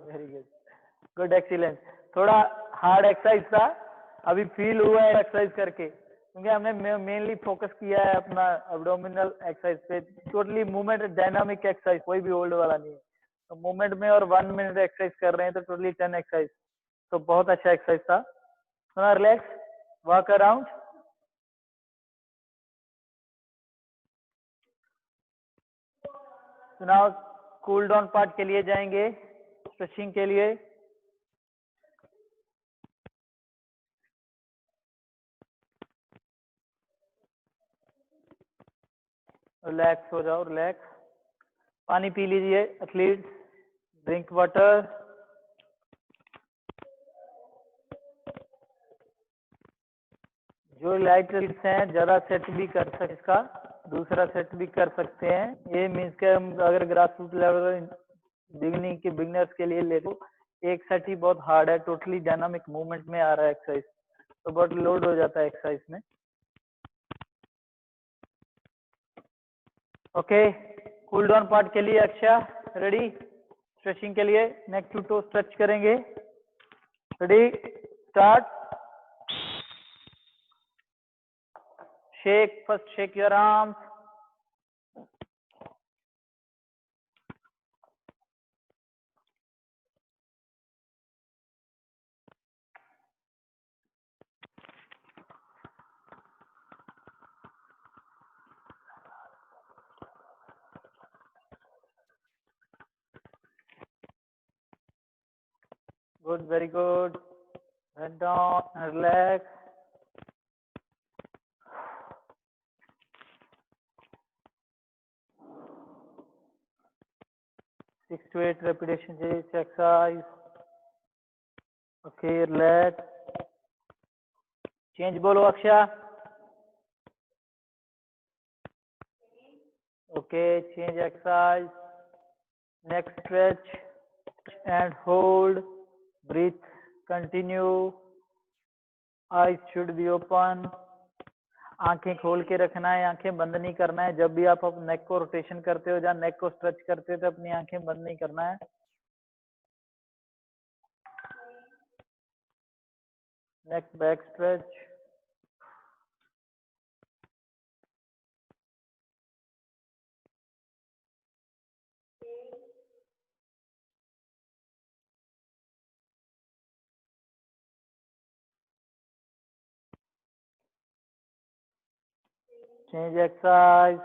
Speaker 1: Very good, excellent. थोड़ा hard exercise था, अभी feel हुआ है एक्सरसाइज करके, क्योंकि हमने मेनली फोकस किया है अपना एब्डोमिनल एक्सरसाइज पे। टोटली मूवमेंट डायनामिक एक्सरसाइज, कोई भी होल्ड वाला नहीं है। तो मूवमेंट में और 1 मिनट एक्सरसाइज कर रहे हैं, तो टोटली 10 एक्सरसाइज, तो बहुत अच्छा एक्सरसाइज था। थोड़ा रिलैक्स, वॉक अराउंड। तो नाउ कूल डाउन पार्ट के लिए जाएंगे, स्ट्रेचिंग के लिए। रिलैक्स हो जाओ, रिलैक्स। पानी पी लीजिए एथलीट, ड्रिंक वाटर। जो लाइट एथलीट्स हैं ज्यादा सेट भी कर सकते, इसका दूसरा सेट भी कर सकते हैं। ये मीन्स के हम अगर ग्रास रूट लेवल बिगिनर्स के लिए ले तो एक सेट ही बहुत हार्ड है, टोटली डायनामिक मूवमेंट में आ रहा है एक्सरसाइज, तो बहुत लोड हो जाता है एक्सरसाइज में। ओके, कूल डाउन पार्ट के लिए अक्षय रेडी। स्ट्रेचिंग के लिए नेक टू टो स्ट्रेच करेंगे। Ready, start. Shake, first shake your arms. Good, very good. Head down and relax. Six to eight repetitions each exercise. Okay, relax. Change bolo Akshay. Okay, change exercise. Next stretch and hold. Breathe. Continue. Eyes should be open. आंखें खोल के रखना है, आंखें बंद नहीं करना है। जब भी आप नेक को रोटेशन करते हो, जहाँ नेक को स्ट्रेच करते हो, तो अपनी आंखें बंद नहीं करना है। नेक back stretch. Change exercise.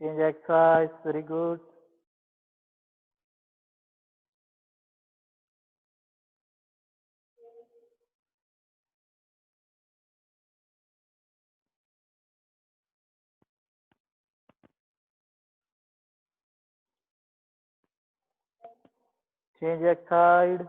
Speaker 1: Change exercise, very good. Change exercise.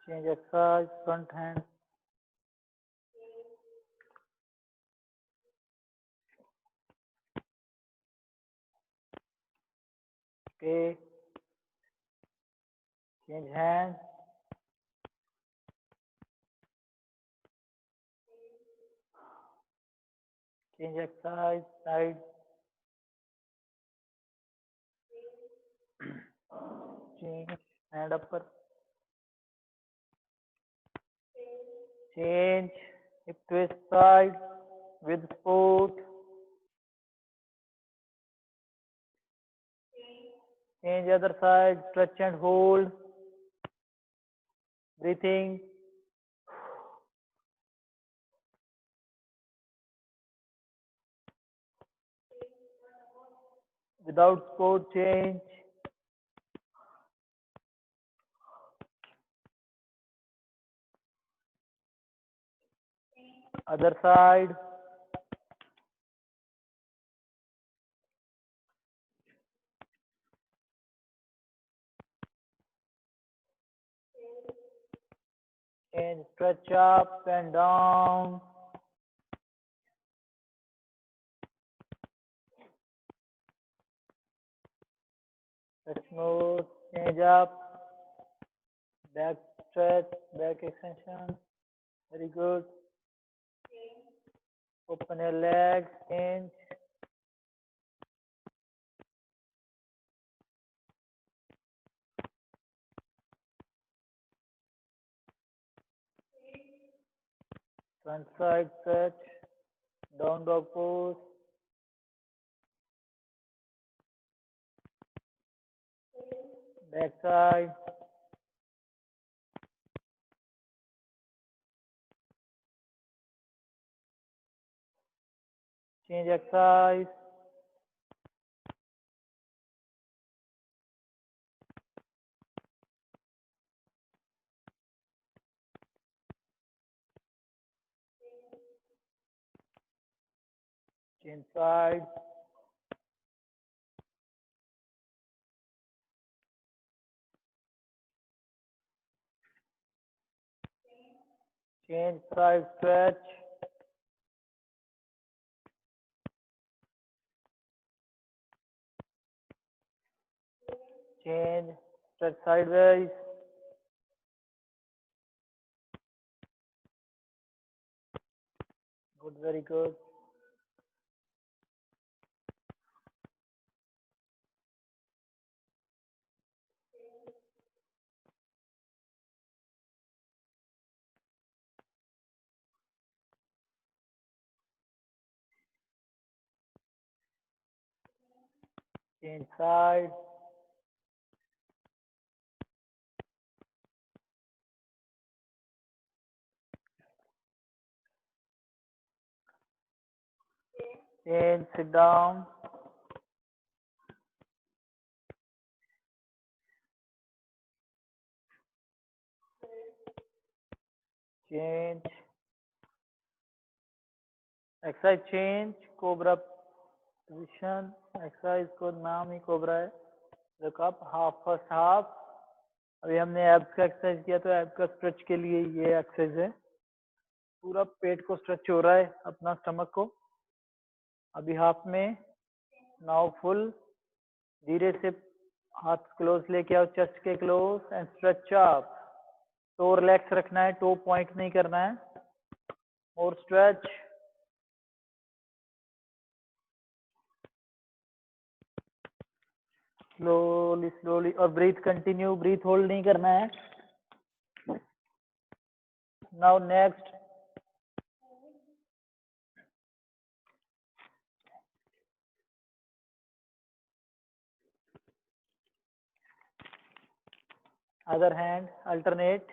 Speaker 1: change exercise, front hand. Okay, change hand. Change exercise, side. Change hand upper. Change hip twist side with support. Change other side, stretch and hold. Breathing. Without support, change. Other side. Change, stretch up and down. Stretch more, change up. Back stretch, back extension. Very good. Open your legs, change. Front side stretch, down dog pose. Back side. Change exercise. Change side. Change side stretch. Change, stretch sideways. Good, very good. Change side. Change, sit down. Change. Exercise change, cobra position. Exercise को नाम ही cobra है. Look up, half first half. अभी हमने abs का exercise किया तो abs का stretch के लिए ये एक्सरसाइज है. पूरा पेट को स्ट्रेच हो रहा है, अपना स्टमक को. अभी हाफ में. Now full. धीरे से हाथ क्लोज लेके आओ चेस्ट के close and stretch up. Toe relax रखना है, टो पॉइंट नहीं करना है. और स्ट्रेच. Slowly slowly. और ब्रीथ कंटिन्यू, ब्रीथ होल्ड नहीं करना है. Now next. Other hand, alternate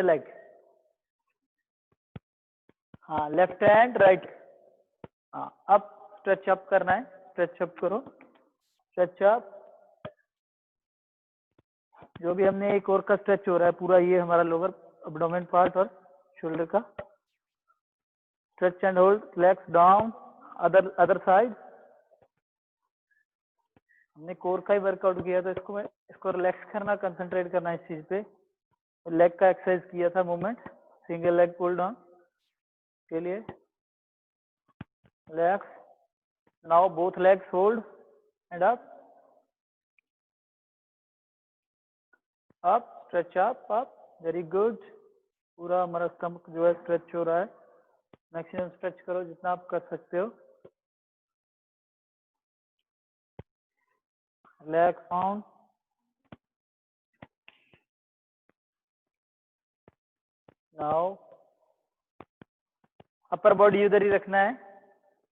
Speaker 1: leg. हाँ, लेफ्ट हैंड राइट. हाँ, अप स्ट्रेच अप करना है. स्ट्रेच अप करो, स्ट्रेच अप. जो भी हमने एक और का स्ट्रेच हो रहा है पूरा, ये हमारा लोअर एब्डोमेन पार्ट और शोल्डर का. Stretch and hold, relax down. Other side. हमने कोर का ही वर्कआउट किया तो इसको रिलैक्स करना, कंसंट्रेट करना इस चीज पे. लेग का एक्सरसाइज किया था movement, single leg pull down के लिए। Legs, now both legs hold and up up, stretch up up, very good. पूरा हमारा स्टमक जो है स्ट्रेच हो रहा है, मैक्सिमम स्ट्रेच करो जितना आप कर सकते हो। Leg sound, now upper body उधर ही रखना है,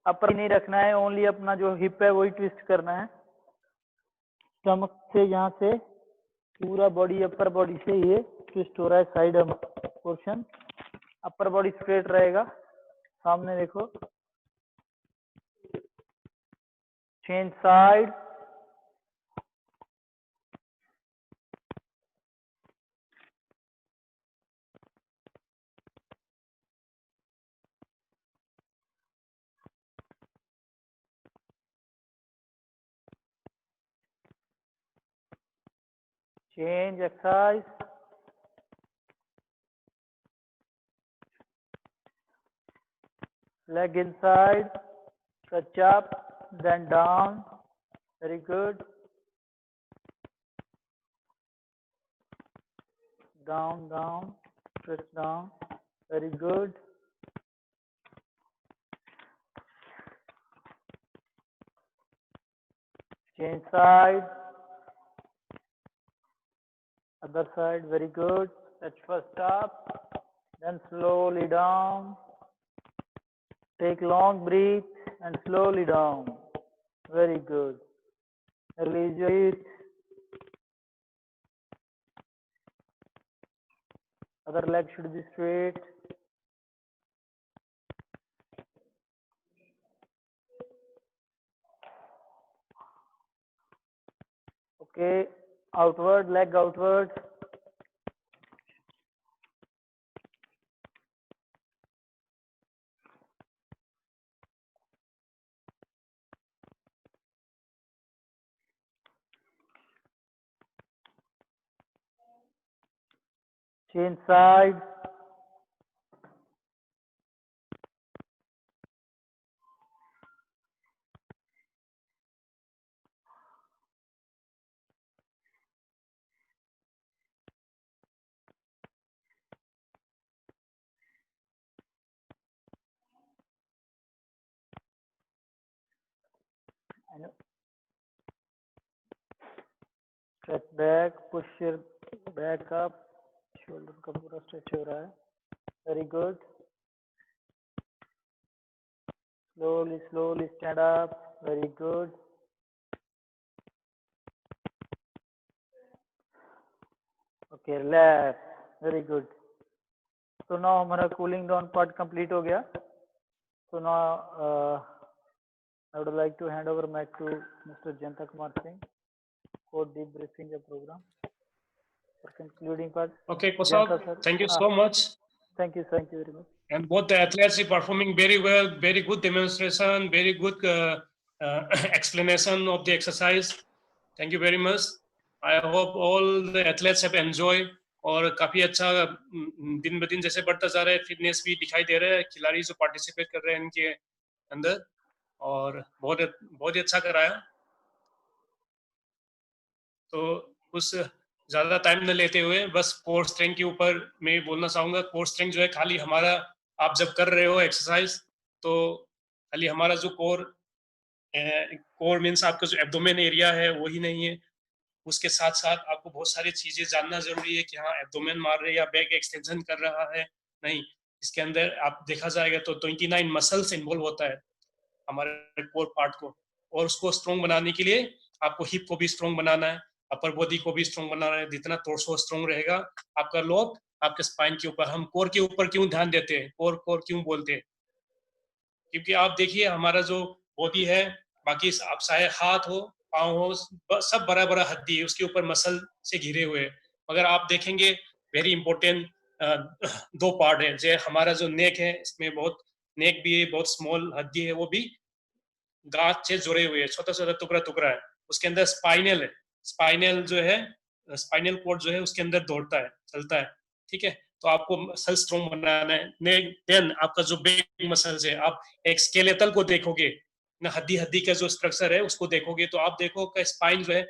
Speaker 1: अपर नहीं रखना है, ओनली अपना जो हिप है वही ट्विस्ट करना है। स्टमक से यहाँ से पूरा बॉडी, अपर बॉडी से ये ट्विस्ट हो रहा है, side portion. Upper body straight रहेगा, सामने देखो। Change side, change exercise, leg inside, touch up, then down, very good, down down, stretch down, very good, change side, other side, very good, touch first up, then slowly down, take long breath and slowly down, very good, release it, other leg should be straight, okay, outward, leg outward, change side, stretch back, push your back up, shoulder का पूरा stretch हो रहा है, very good, slowly slowly stand up, very good, okay, relax, very good. So now हमारा cooling down part complete हो गया. So now I would like to hand over mic to Mr. Janta Kumar Singh for debriefing the program for concluding part.
Speaker 7: Okay,
Speaker 1: Janta,
Speaker 7: Kosab,
Speaker 1: sir.
Speaker 7: thank you so much.
Speaker 1: Thank you very much.
Speaker 7: And both the athletes are performing very well, very good demonstration, very good explanation of the exercise. Thank you very much. I hope all the athletes have enjoyed और काफी अच्छा दिन ब दिन जैसे बढ़ता जा रहा है फिटनेस भी दिखाई दे रहा है खिलाड़ी जो पार्टिसिपेट कर रहे हैं इनके अंदर और बहुत ही अच्छा कराया तो उस ज्यादा टाइम न लेते हुए बस कोर स्ट्रेंथ के ऊपर मैं बोलना चाहूंगा कोर स्ट्रेंथ जो है खाली हमारा आप जब कर रहे हो एक्सरसाइज तो खाली हमारा जो कोर मीन्स आपका जो एब्डोमेन एरिया है वही नहीं है उसके साथ साथ आपको बहुत सारी चीजें जानना जरूरी है कि हाँ एब्डोमेन मार रहे या बैक एक्सटेंशन कर रहा है नहीं इसके अंदर आप देखा जाएगा तो 29 मसल्स इन्वॉल्व होता है हमारे कोर पार्ट को और उसको स्ट्रॉन्ग बनाने के लिए आपको हिप को भी स्ट्रॉन्ग बनाना है अपर बॉडी को भी स्ट्रॉन्ग बनाना है जितना टोर्सो स्ट्रॉन्ग रहेगा आपका लोग आपके स्पाइन के ऊपर हम कोर के ऊपर क्यों ध्यान देते हैं कोर क्यों बोलते हैं क्योंकि आप देखिए हमारा जो बॉडी है बाकी आप चाहे हाथ हो पाँव हो सब बड़ा बड़ा हड्डी है उसके ऊपर मसल से घिरे हुए हैं मगर आप देखेंगे वेरी इंपॉर्टेंट दो पार्ट है जो हमारा जो नेक है इसमें बहुत नेक भी है बहुत स्मॉल हड्डी है वो भी गांठ से जुड़े हुए है छोटा छोटा टुकड़ा है उसके अंदर स्पाइनल है स्पाइनल जो है स्पाइनल कोड जो है उसके अंदर दौड़ता है चलता है ठीक है। तो आपको मसल स्ट्रॉन्ग बनाना है। देन आपका जो बैक मसल्स है, आप एक स्केलेटल को देखोगे ना, हड्डी का जो स्ट्रक्चर है उसको देखोगे तो आप देखो कि स्पाइन जो है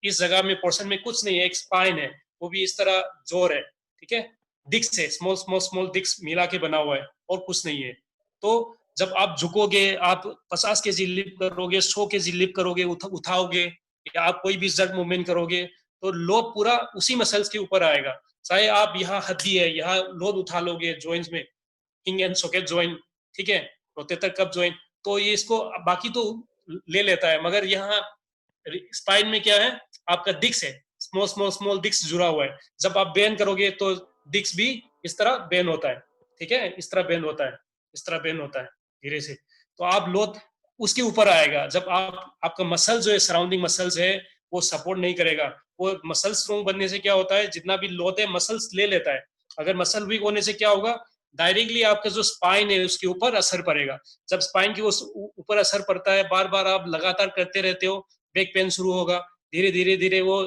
Speaker 7: इस जगह में पोर्शन में कुछ नहीं है, एक स्पाइन है, वो भी इस तरह जोर है, ठीक है। डिस्क है, स्मॉल स्मॉल स्मॉल डिस्क मिला के बना हुआ है और कुछ नहीं है। तो जब आप झुकोगे, आप 50 केजी लिफ्ट करोगे, 100 केजी लिफ्ट करोगे, उठाओगे, या आप कोई भी जर्क मूवमेंट करोगे, तो लोड पूरा उसी मसल्स के ऊपर आएगा। चाहे आप यहाँ हड्डी है, यहाँ लोड उठा लोगे जॉइंट्स में, किंग एंड सॉकेट जॉइंट, ठीक है, रोटेटर कफ जॉइंट, तो ये इसको बाकी तो ले लेता है, मगर यहाँ स्पाइन में क्या है, आपका डिस्क है, स्मॉल स्मॉल स्मॉल डिस्क जुड़ा हुआ है। जब आप बेंड करोगे तो डिस्क भी इस तरह बेंड होता है, ठीक है, इस तरह बेंड होता है, इस तरह बेंड होता है धीरे से। तो आप लोड उसके ऊपर आएगा। जब आपका मसल जो है, सराउंडिंग मसल्स है, वो सपोर्ट नहीं करेगा। वो मसल स्ट्रॉन्ग बनने से क्या होता है, जितना भी लोड है मसल्स ले लेता है। अगर मसल वीक होने से क्या होगा, डायरेक्टली आपका जो स्पाइन है उसके ऊपर असर पड़ेगा। जब स्पाइन के ऊपर असर पड़ता है, बार बार आप लगातार करते रहते हो, बैक पेन शुरू होगा। धीरे धीरे धीरे वो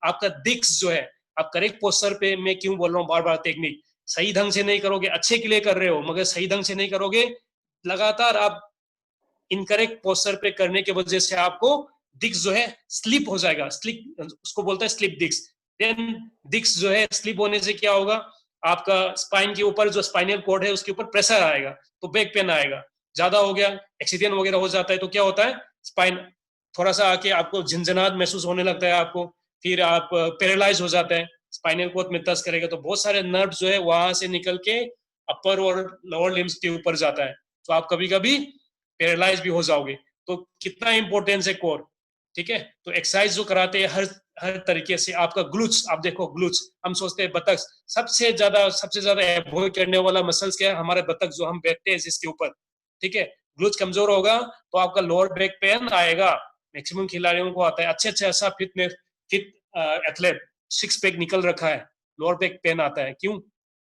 Speaker 7: आपका डिस्क जो है, आप करेक्ट पोस्चर पे, मैं क्यों बोल रहा हूँ बार बार, टेक्निक सही ढंग से नहीं करोगे, अच्छे के लिए कर रहे हो मगर सही ढंग से नहीं करोगे, लगातार आप इनकरेक्ट पोस्चर पे करने की वजह से आपको डिस्क जो है स्लिप हो जाएगा, स्लिप उसको बोलते हैं स्लिप डिस्क। देन डिस्क जो है स्लिप होने से क्या होगा, आपका स्पाइन के ऊपर जो स्पाइनल कॉर्ड है उसके ऊपर प्रेशर आएगा, तो बैक पेन आएगा। ज्यादा हो गया, एक्सीडेंट वगैरह हो जाता है तो क्या होता है, स्पाइन थोड़ा सा आके आपको झंझनाहट महसूस होने लगता है आपको, फिर आप पैरालाइज हो जाता है, स्पाइनल कॉर्ड में टच करेगा तो बहुत सारे नर्व जो है वहां से निकल के अपर और लोअर लिम्स के ऊपर जाता है, तो आप कभी कभी पैरालाइज भी हो जाओगे। तो कितना इंपॉर्टेंस है कोर, ठीक है। तो एक्सरसाइज जो कराते हैं हर तरीके से, आपका ग्लूट्स, आप देखो ग्लूट्स, हम सोचते हैं बतख, सबसे ज्यादा अवॉइड करने वाला मसल्स क्या है, हमारे बतख जो हम बैठते हैं जिसके ऊपर, ठीक है। ग्लूट्स कमजोर होगा तो आपका लोअर बैक पेन आएगा, मैक्सिमम खिलाड़ियों को आता है। अच्छे ऐसा फिट एथलेट, 6 पैक निकल रखा है, लोअर बैक पेन आता है, क्यों?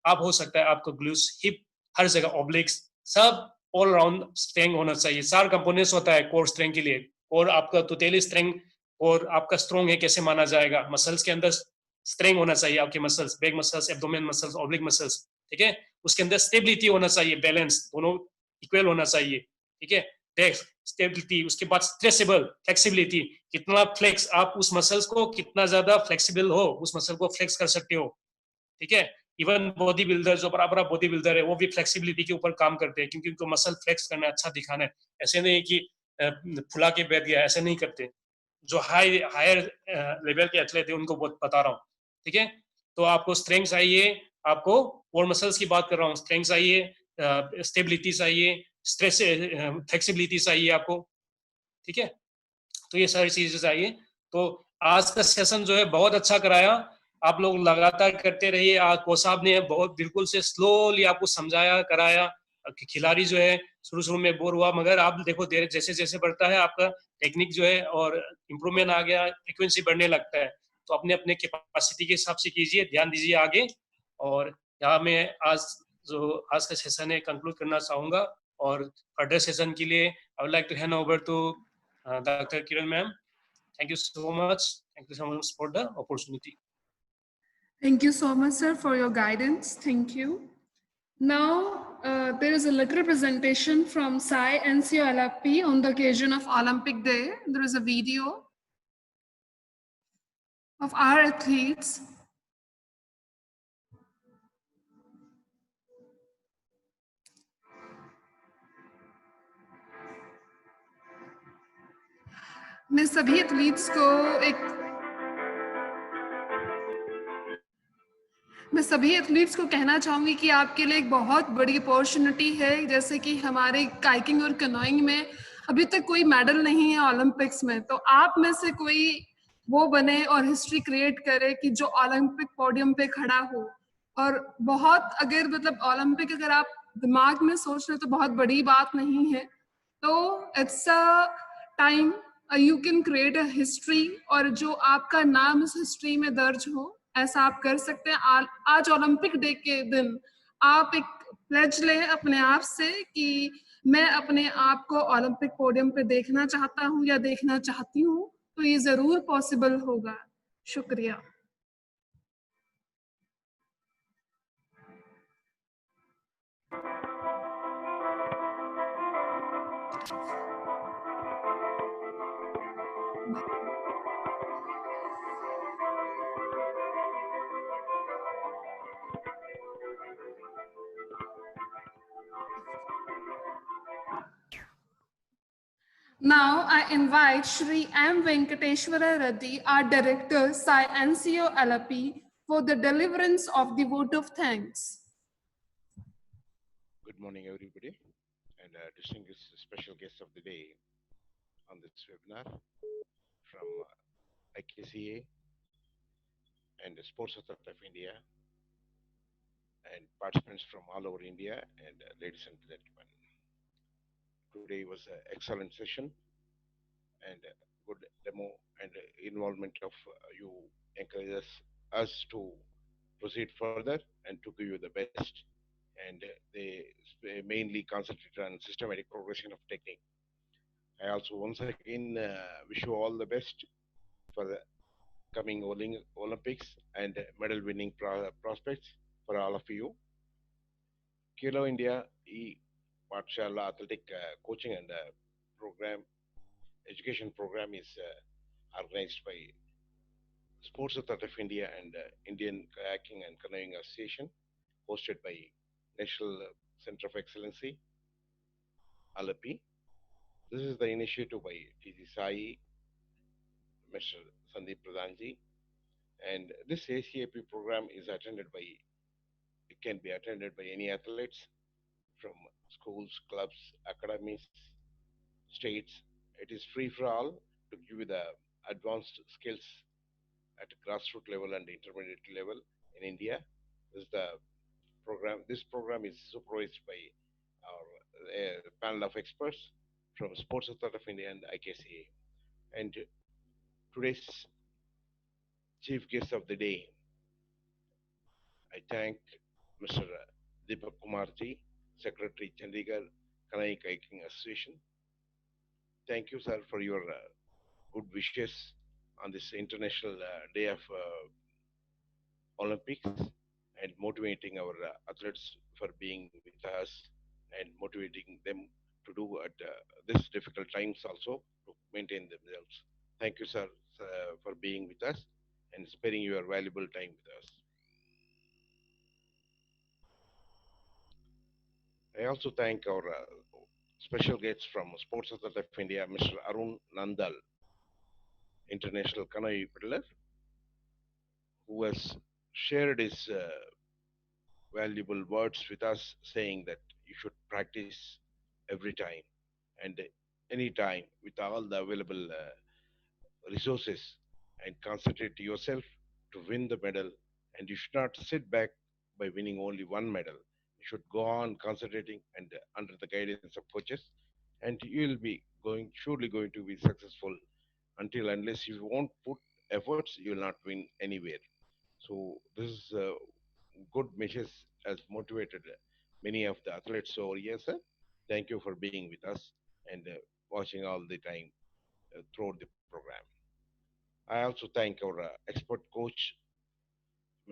Speaker 7: आप हो सकता है आपका ग्लूट्स, हिप, हर जगह ऑब्लिक्स, सब ऑल राउंड स्ट्रेंथ होना चाहिए। 4 कंपोनेंट्स होता है कोर स्ट्रेंथ के लिए, और आपका टोटली स्ट्रेंथ और आपका स्ट्रॉन्ग है कैसे माना जाएगा, मसल्स के अंदर स्ट्रेंथ होना चाहिए, आपके muscles, back muscles, abdomen muscles, oblique muscles, ठीक है। उसके अंदर स्टेबिलिटी होना चाहिए, बैलेंस, दोनों इक्वल होना चाहिए, ठीक है। डेप्थ, स्टेबिलिटी, उसके बाद स्ट्रेचेबल, फ्लेक्सिबिलिटी, कितना फ्लेक्स, आप उस मसल्स को कितना ज्यादा फ्लेक्सिबल हो, उस मसल को फ्लेक्स कर सकते हो, ठीक है। इवन बॉडी बिल्डर, जो बराबर बॉडी बिल्डर है, वो भी फ्लेक्सिबिलिटी के ऊपर काम करते हैं, क्योंकि उनको मसल फ्लेक्स करना है, अच्छा दिखाना है। ऐसे नहीं कि फुला के बैठ गया, ऐसे नहीं करते। जो हायर लेवल के एथलीट है उनको बहुत बता रहा हूँ, ठीक है। तो आपको स्ट्रेंथ चाहिए, आपको और मसल्स की बात कर रहा हूँ, स्ट्रेंथ चाहिए, स्टेबिलिटी चाहिए, स्ट्रेस, फ्लेक्सिबिलिटी चाहिए आपको, ठीक है। तो ये सारी चीजें चाहिए। तो आज का सेशन जो है बहुत अच्छा कराया, आप लोग लगातार करते रहिए। कोच साहब ने बहुत बिल्कुल से स्लोली आपको समझाया, कराया। खिलाड़ी जो है शुरू में बोर हुआ, मगर आप देखो जैसे जैसे बढ़ता है आपका टेक्निक जो है और इम्प्रूवमेंट आ गया, फ्रिक्वेंसी बढ़ने लगता है। तो अपने अपने कैपेसिटी के हिसाब से कीजिए, ध्यान दीजिए आगे। और यहाँ मैं आज का सेशन है कंक्लूड करना चाहूंगा, और फर्दर सेशन के लिए I would like to hand over to Dr. Kiran ma'am. Thank you so much. Thank you so much for the opportunity.
Speaker 2: Thank you so much, sir, for your guidance. Thank you. Now, there is a little presentation from Sai NCOLP on the occasion of Olympic Day. There is a video of our athletes. मैं सभी athletes को कहना चाहूंगी कि आपके लिए एक बहुत बड़ी अपॉर्चुनिटी है। जैसे कि हमारे काइकिंग और कैनोइंग में अभी तक कोई मेडल नहीं है ओलंपिक्स में, तो आप में से कोई वो बने और हिस्ट्री क्रिएट करे कि जो ओलंपिक पोडियम पे खड़ा हो। और बहुत अगर मतलब ओलंपिक अगर आप दिमाग में सोच रहे तो बहुत बड़ी बात नहीं है, तो it's a time you can create a history, और जो आपका नाम इस हिस्ट्री में दर्ज हो ऐसा आप कर सकते हैं। आज ओलंपिक डे के दिन आप एक प्लेज लें अपने आप से कि मैं अपने आप को ओलंपिक पोडियम पे देखना चाहता हूँ या देखना चाहती हूँ, तो ये जरूर पॉसिबल होगा। शुक्रिया। Now I invite Shri M. Venkateshwara Reddy, our Director, Sai NCO LP, for the deliverance of the vote of thanks.
Speaker 4: Good morning, everybody, and distinguished special guest of the day on this webinar from IKCA and the Sports Authority of India, and participants from all over India, and ladies and gentlemen. Today was an excellent session and good demo and involvement of you encourages us to proceed further and to give you the best. And they mainly concentrate on systematic progression of technique. I also once again wish you all the best for the coming Olympics and medal winning prospects for all of you. Kilo India Pathshala Athletic Coaching and Program Education Program is organized by Sports Authority of India and Indian Kayaking and Canoeing Association, hosted by National Center of Excellency, Alapi. This is the initiative by TG Sai, Mr. Sandeep Pradhanji, and this ACAP program is attended by, it can be attended by any athletes from schools, clubs, academies, states. It is free for all to give you the advanced skills at grassroots level and intermediate level in India. This is the program. This program is supervised by our panel of experts from Sports Authority of India and IKCA. And today's chief guest of the day, I thank Mr. Deepak Kumarji, Secretary Chandigarh Kanai Kayaking Association. Thank you, sir, for your good wishes on this International Day of Olympics and motivating our athletes for being with us and motivating them to do at this difficult times also to maintain themselves. Thank you, sir, for being with us and sparing your valuable time with us. I also thank our special guests from Sports Authority of India, Mr. Arun Nandal, international canoe paddler, who has shared his valuable words with us, saying that you should practice every time and any time with all the available resources and concentrate yourself to win the medal. And you should not sit back by winning only one medal. You should go on concentrating and under the guidance of coaches, and you will be surely going to be successful until unless you won't put efforts, you will not win anywhere. So this is good measures has motivated many of the athletes over here, sir. Thank you for being with us and watching all the time throughout the program. I also thank our expert coach,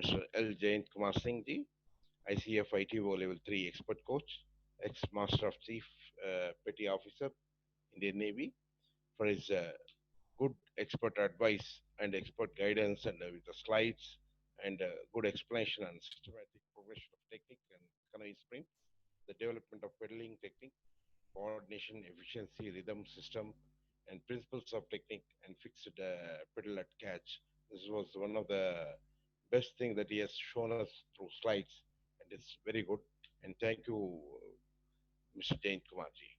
Speaker 4: Mr. L. Jayant Kumar Singh ji, ICF ITO Level 3 expert coach, ex-Master of Chief Petty Officer, Indian Navy, for his good expert advice and expert guidance and with the slides and good explanation and systematic progression of technique and canoe sprint, the development of pedaling technique, coordination, efficiency, rhythm system, and principles of technique and fixed pedal at catch. This was one of the best thing that he has shown us through slides, and it's very good. And thank you, Mr. Jain Kumarji.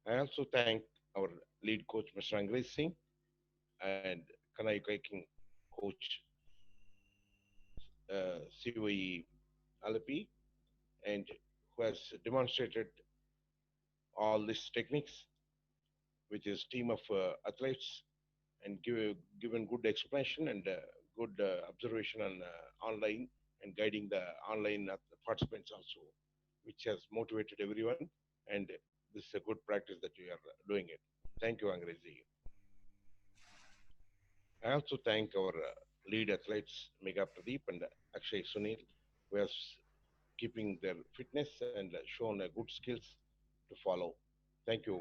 Speaker 4: I also thank our lead coach, Mr. Angrej Singh, and Kanai Kayaking coach, COE Alapi, and who has demonstrated all these techniques with his team of athletes and given good explanation and good observation on online and guiding the online participants also, which has motivated everyone. And this is a good practice that you are doing it. Thank you, Angreji. I also thank our lead athletes, Mega Pradeep and Akshay Sunil, who has keeping their fitness and shown good skills to follow. Thank you,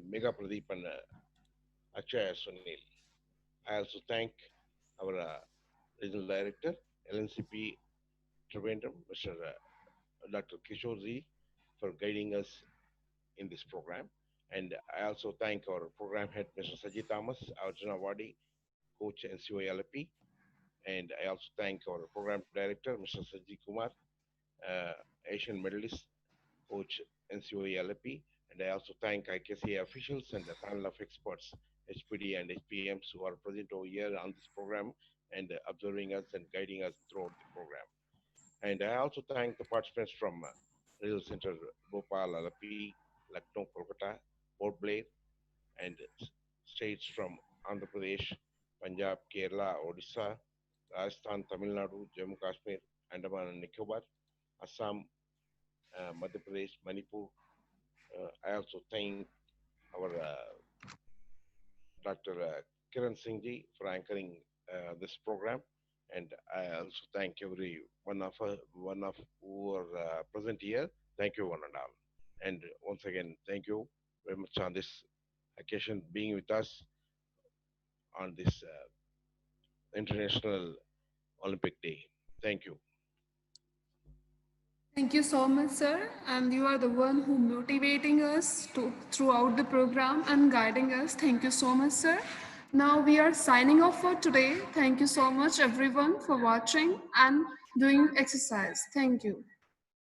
Speaker 4: Mega Pradeep and Akshay Sunil. I also thank our regional director, LNCP Trivandrum, Mr. Dr. Kishore Ji, for guiding us in this program. And I also thank our program head, Mr. Sajid Thomas, Arjuna Wadi, coach NCOALP. And I also thank our program director, Mr. Sajid Kumar, Asian medalist, coach NCOALP. And I also thank IKCA officials and the panel of experts, HPD and HPMs who are present over here on this program and observing us and guiding us throughout the program. And I also thank the participants from Regional Center, Bhopal, Alapi, Lucknow, Kolkata, Port Blair, and states from Andhra Pradesh, Punjab, Kerala, Odisha, Rajasthan, Tamil Nadu, Jammu Kashmir, Andaman and Nicobar, Assam, Madhya Pradesh, Manipur. I also thank our Dr. Kiran Singh ji for anchoring this program. And I also thank every one of who are present here. Thank you one and all. And once again, thank you very much on this occasion being with us on this International Olympic Day. Thank you.
Speaker 2: Thank you so much, sir. And you are the one who motivating us throughout the program and guiding us. Thank you so much, sir. Now we are signing off for today. Thank you so much, everyone, for watching and doing exercise. Thank you.